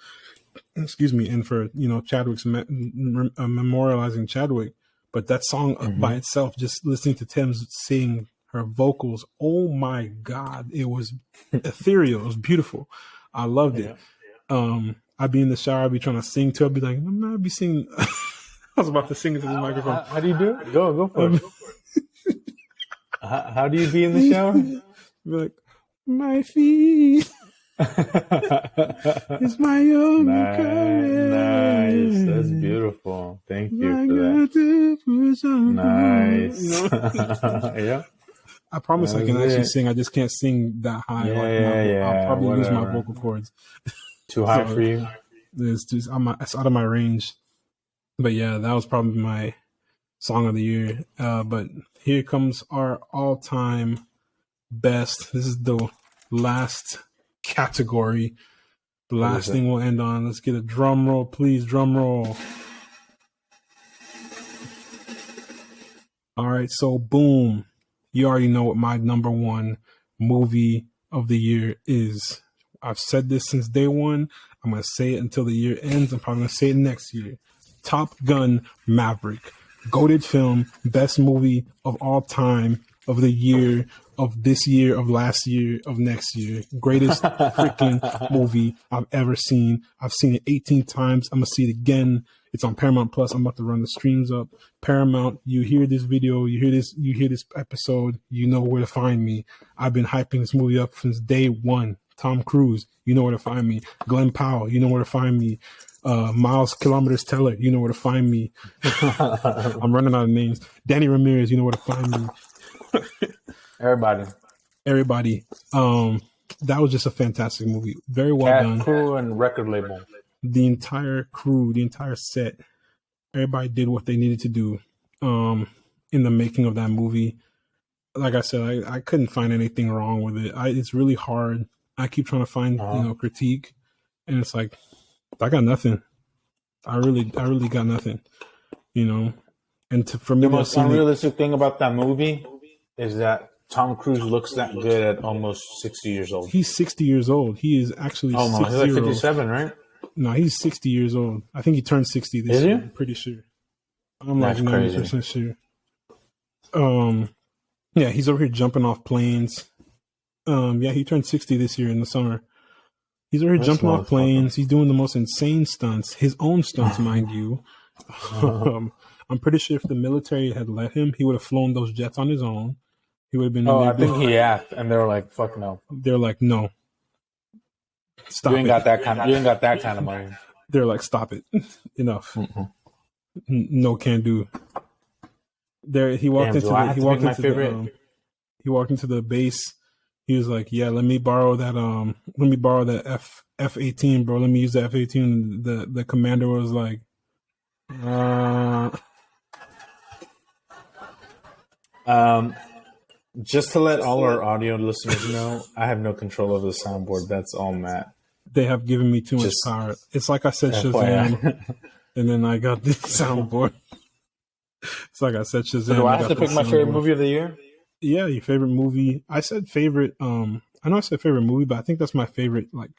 Excuse me, and for Chadwick's memorializing Chadwick. But that song by itself, just listening to Thames sing her vocals, oh my God, it was ethereal. It was beautiful. I loved it. I'd be in the shower, I'd be trying to sing to it. I'd be like, I'd be singing. I was about to sing into the microphone. How do you do it? Go for it. How do you be in the shower? Be like, my feet. It's my only courage. Nice. That's beautiful. Thank you for that. Nice. Yeah. I promise I can actually sing. I just can't sing that high. I'll probably lose my vocal cords. Too high for you? It's out of my range. But yeah, that was probably my song of the year. But here comes our all-time best. This is the last category. The last thing we'll end on. Let's get a drum roll, please. Drum roll. All right, so boom. You already know what my number one movie of the year is. I've said this since day one. I'm going to say it until the year ends. I'm probably going to say it next year. Top Gun Maverick. Goated film, best movie of all time, of the year, of this year, of last year, of next year. Greatest freaking movie I've ever seen. I've seen it 18 times. I'm going to see it again. It's on Paramount Plus. I'm about to run the streams up. Paramount, you hear this video, you hear this episode, you know where to find me. I've been hyping this movie up since day one. Tom Cruise, you know where to find me. Glenn Powell, you know where to find me. Miles Kilometers Teller, you know where to find me. I'm running out of names. Danny Ramirez, you know where to find me. Everybody. That was just a fantastic movie. Very well done. Crew and record label. The entire crew, the entire set, everybody did what they needed to do in the making of that movie. Like I said, I couldn't find anything wrong with it. It's really hard. I keep trying to find critique, and it's like I got nothing. I really got nothing. And for me, the most unrealistic thing about that movie is that Tom Cruise looks that good at almost 60 years old. He's 60 years old. He is actually. Oh no, he's like 57, right? No, he's 60 years old. I think he turned 60 this year. I'm pretty sure. I'm like 90% sure. Yeah, he's over here jumping off planes. Yeah, he turned 60 this year in the summer. He's over here jumping off planes. He's doing the most insane stunts, his own stunts, mind you. I'm pretty sure if the military had let him, he would have flown those jets on his own. He would have been. I think he asked, and they were like, "Fuck no." They're like, "No, stop! You ain't got that kind of money." They're like, "Stop it, enough." No, can do. There, he walked into the base. He was like, "Yeah, let me borrow that F-18, bro. Let me use the F-18." The commander was like, Just to let all our audio listeners know, I have no control over the soundboard. That's all Matt. They have given me too much power. It's like I said Shazam, and then I got the soundboard. It's like I said Shazam. So do I have to pick my favorite movie of the year? Yeah, your favorite movie. I said favorite. I know I said favorite movie, but I think that's my favorite. Like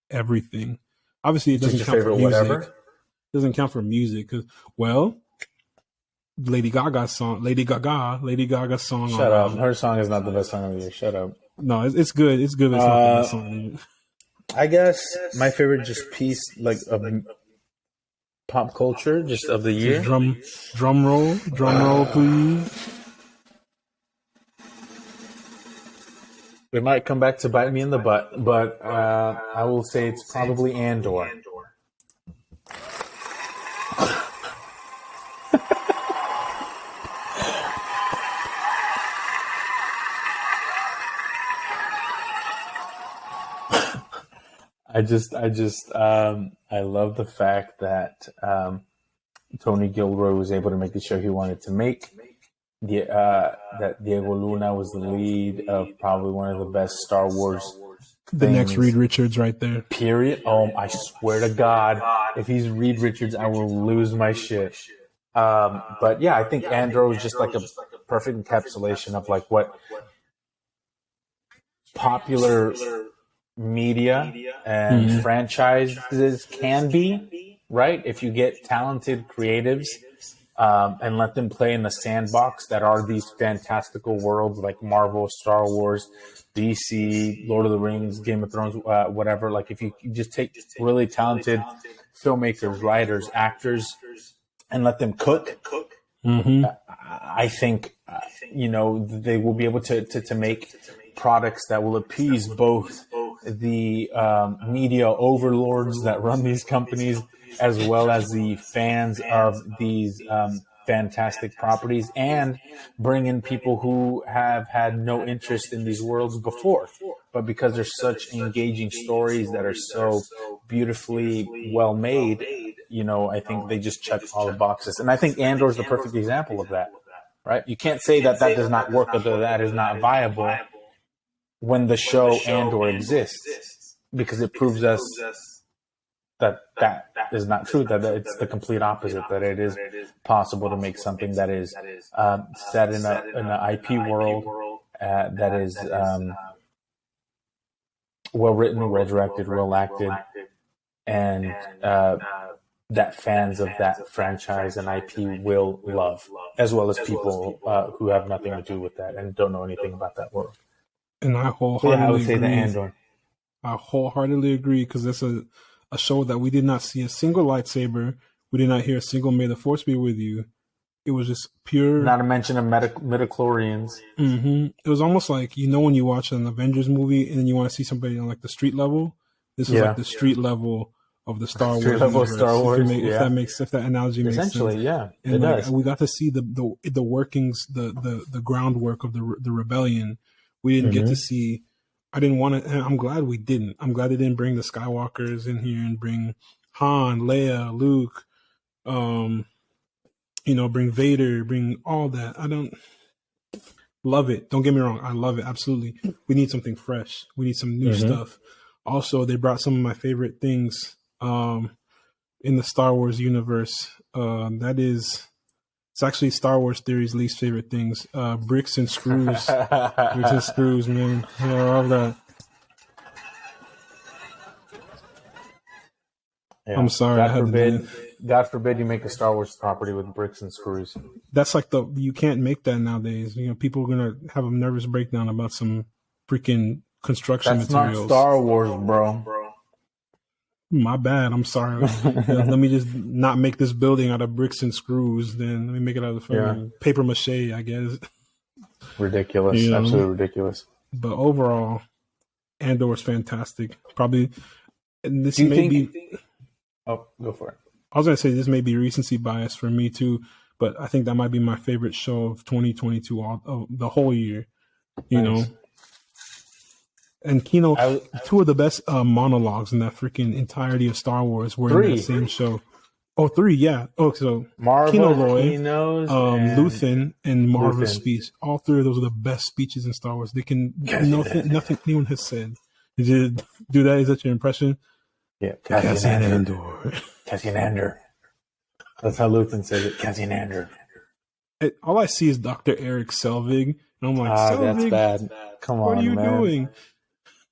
everything. Obviously, it doesn't count for music. Whatever? It doesn't count for music because, Lady Gaga's song. Shut up. Her song is not the best song of the year. Shut up. No, it's good. It's good. It's not the best song of the year. I guess my favorite piece of pop culture of the year. Drum roll, please. It might come back to bite me in the butt, but I will say it's probably Andor. I love the fact that Tony Gilroy was able to make the show he wanted to make. That Diego Luna was the lead of probably one of the best Star Wars. The next Reed Richards, right there. Period. Oh, I swear to God, if he's Reed Richards, I will lose my shit. But yeah, I think Andor was just like a perfect encapsulation of like what popular media and franchises can be, right? If you get talented creatives and let them play in the sandbox that are these fantastical worlds like Marvel, Star Wars, DC, Lord of the Rings, Game of Thrones, whatever. Like if you just take really talented filmmakers, writers, actors, and let them cook, I think, they will be able to make products that will appease both the media overlords that run these companies, as well as the fans of these fantastic properties, and bring in people who have had no interest in these worlds before. But because there's such engaging stories that are so beautifully well made, I think they just check all the boxes. And I think Andor is the perfect example of that, right? You can't say that does not work or that is not viable when the show Andor exists, because it proves us that is not true, that it's the complete opposite, that it is possible to make something that is set in an IP world that is well written, well directed, well acted, and that fans of that franchise and IP will love, as well as people who have nothing to do with that and don't know anything about that world. And I wholeheartedly I would say agree. the Andor. I wholeheartedly agree, because it's a show that we did not see a single lightsaber. We did not hear a single "May the Force be with you." It was just pure. Not to mention a midichlorians. It was almost like, when you watch an Avengers movie and then you want to see somebody on like the street level. This is like the street level of the Star Wars. Level Star Wars. If that analogy makes sense. Essentially, yeah. And it does. We got to see the workings, the groundwork of the rebellion. We didn't get to see. I didn't want to. I'm glad we didn't. I'm glad they didn't bring the Skywalkers in here and bring Han, Leia, Luke, bring Vader, bring all that. I don't love it. Don't get me wrong. I love it. Absolutely. We need something fresh. We need some new stuff. Also, they brought some of my favorite things in the Star Wars universe. It's actually Star Wars Theory's least favorite things. Bricks and screws. Bricks and screws, man. I love that. Yeah. I'm sorry. God forbid you make a Star Wars property with bricks and screws. That's like you can't make that nowadays. People are going to have a nervous breakdown about some freaking construction materials. That's not Star Wars, bro. My bad. I'm sorry. Let me just not make this building out of bricks and screws. Then let me make it out of paper mache, I guess. Ridiculous. Absolutely ridiculous. But overall, Andor is fantastic. Probably. And this Oh, go for it. I was going to say this may be recency bias for me too, but I think that might be my favorite show of 2022, the whole year. And Kino, two of the best monologues in that freaking entirety of Star Wars were in that same show. Oh, three, yeah. Oh, so Marvel, Kino Loy, Luthen, and Marvel's speech. All three of those are the best speeches in Star Wars. They can nothing anyone has said. Did you do that? Is that your impression? Yeah, Cassian Andor. Cassian Andor. That's how Luthen says it. Cassian Andor. All I see is Dr. Eric Selvig, and I'm like, Selvig, that's bad. Come on, what are you doing?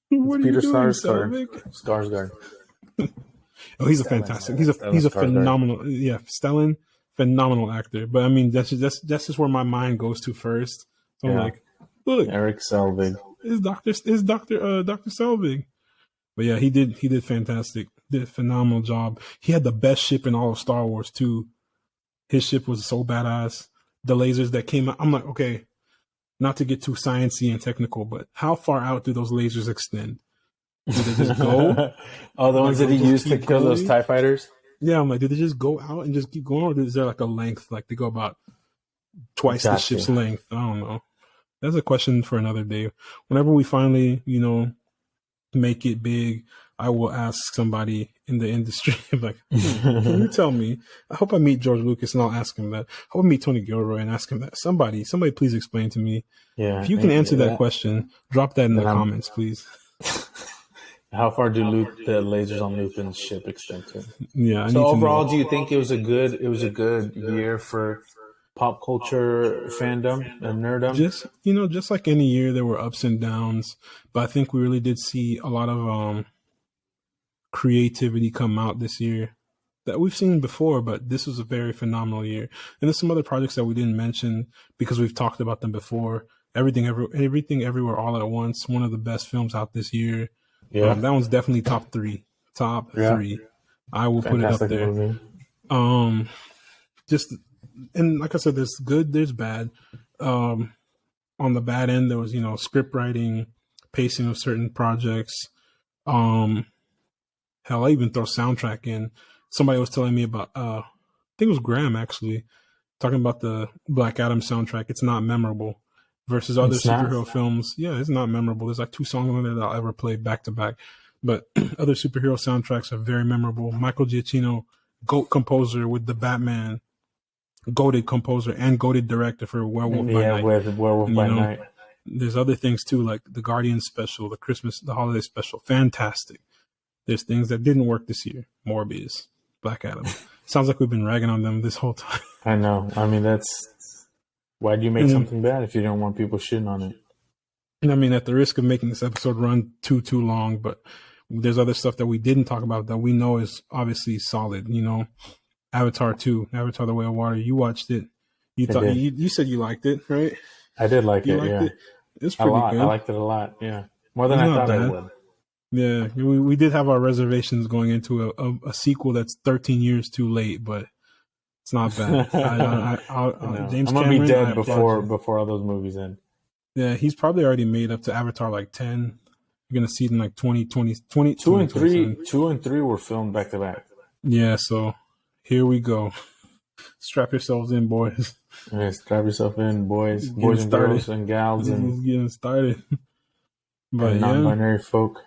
What are you doing, Selvig? Skarsgård. Oh, he's a fantastic. He's a phenomenal. Yeah, Stellan, phenomenal actor. But I mean, that's just where my mind goes to first. So I'm like, look, Eric Selvig is Doctor Selvig. But yeah, he did fantastic. Did a phenomenal job. He had the best ship in all of Star Wars too. His ship was so badass. The lasers that came out, I'm like, okay, not to get too sciencey and technical, but how far out do those lasers extend? Do they just go? Oh, the ones that he used to kill those TIE fighters? Yeah, I'm like, do they just go out and just keep going? Or is there like a length? Like they go about twice the ship's length? I don't know. That's a question for another day. Whenever we finally, make it big, I will ask somebody in the industry, like, can you tell me? I hope I meet George Lucas and I'll ask him that. I hope I meet Tony Gilroy and ask him that. Somebody please explain to me. Yeah. If you can answer that question, drop that in the comments, please. How far do the lasers on Luthen's ship extend to? Yeah. So overall, do you think it was a good year for pop culture fandom and nerdom. Just like any year, there were ups and downs, but I think we really did see a lot of creativity come out this year that we've seen before, but this was a very phenomenal year. And there's some other projects that we didn't mention because we've talked about them before. Everything Everywhere All at Once, one of the best films out this year. Yeah, That one's definitely top three. I will put it up fantastic there. movie. Just, and like I said, there's good, there's bad. On the bad end, there was, script writing, pacing of certain projects. Hell, I even throw soundtrack in. Somebody was telling me about, I think it was Graham actually, talking about the Black Adam soundtrack. It's not memorable versus other superhero films. Yeah, it's not memorable. There's like 2 songs on there that I'll ever play back to back. But other superhero soundtracks are very memorable. Michael Giacchino, GOAT composer with the Batman, GOATed composer and GOATed director for Werewolf by Night. With Werewolf by Night. There's other things too, like the Guardian special, the holiday special. Fantastic. There's things that didn't work this year. Morbius, Black Adam. Sounds like we've been ragging on them this whole time. I know. I mean, why do you make something bad if you don't want people shitting on it? I mean, at the risk of making this episode run too long, but there's other stuff that we didn't talk about that we know is obviously solid. Avatar 2, Avatar: The Way of Water. You watched it. You said you liked it, right? I did like it. Yeah, it's pretty good. I liked it a lot. Yeah, more than I thought I would. Yeah, we did have our reservations going into a sequel that's 13 years too late, but it's not bad. James I'm gonna Cameron, be dead before all those movies end. Yeah, he's probably already made up to Avatar like 10. You're gonna see it in like 2020. 2 and 3. 2 and 3 were filmed back to back. Yeah, so here we go. Strap yourselves in, boys. Yeah, strap yourself in, boys and girls and gals and getting started. But and non-binary folk.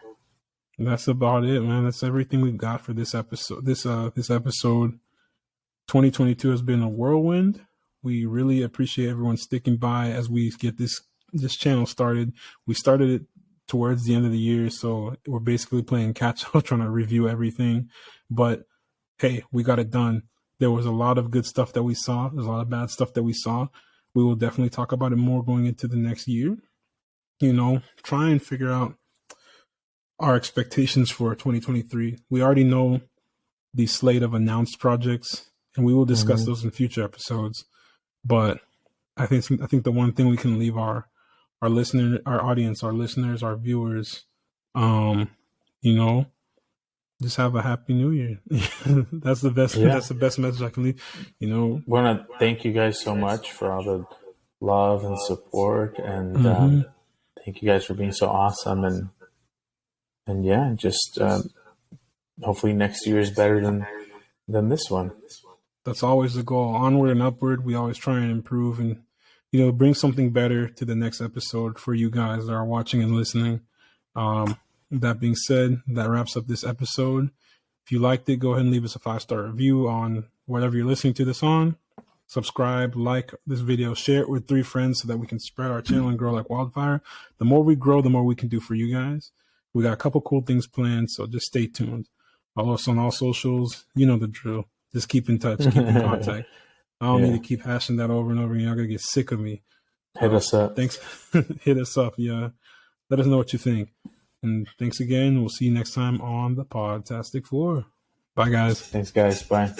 That's about it, man. That's everything we've got for this episode. This episode. 2022 has been a whirlwind. We really appreciate everyone sticking by as we get this channel started. We started it towards the end of the year, so we're basically playing catch up, trying to review everything. But hey, we got it done. There was a lot of good stuff that we saw. There's a lot of bad stuff that we saw. We will definitely talk about it more going into the next year. Try and figure out our expectations for 2023. We already know the slate of announced projects, and we will discuss those in future episodes. But I think the one thing we can leave our listener, our audience, our listeners, our viewers, just have a happy new year. That's the best. Yeah. That's the best message I can leave. We want to thank you guys so much for all the love and support, and thank you guys for being so awesome. And yeah, just hopefully next year is better than this one. That's always the goal. Onward and upward. We always try and improve and bring something better to the next episode for you guys that are watching and listening. That being said, that wraps up this episode. If you liked it, go ahead and leave us a 5-star review on whatever you're listening to this on. Subscribe, like this video, share it with 3 friends so that we can spread our channel and grow like wildfire. The more we grow, the more we can do for you guys. We got a couple cool things planned, so just stay tuned. Follow us on all socials. You know the drill. Just keep in touch, keep in contact. I don't need to keep hashing that over and over again. Y'all gonna get sick of me. Hit us up. Thanks. Hit us up. Yeah. Let us know what you think. And thanks again. We'll see you next time on the Podtastic 4. Bye, guys. Thanks, guys. Bye.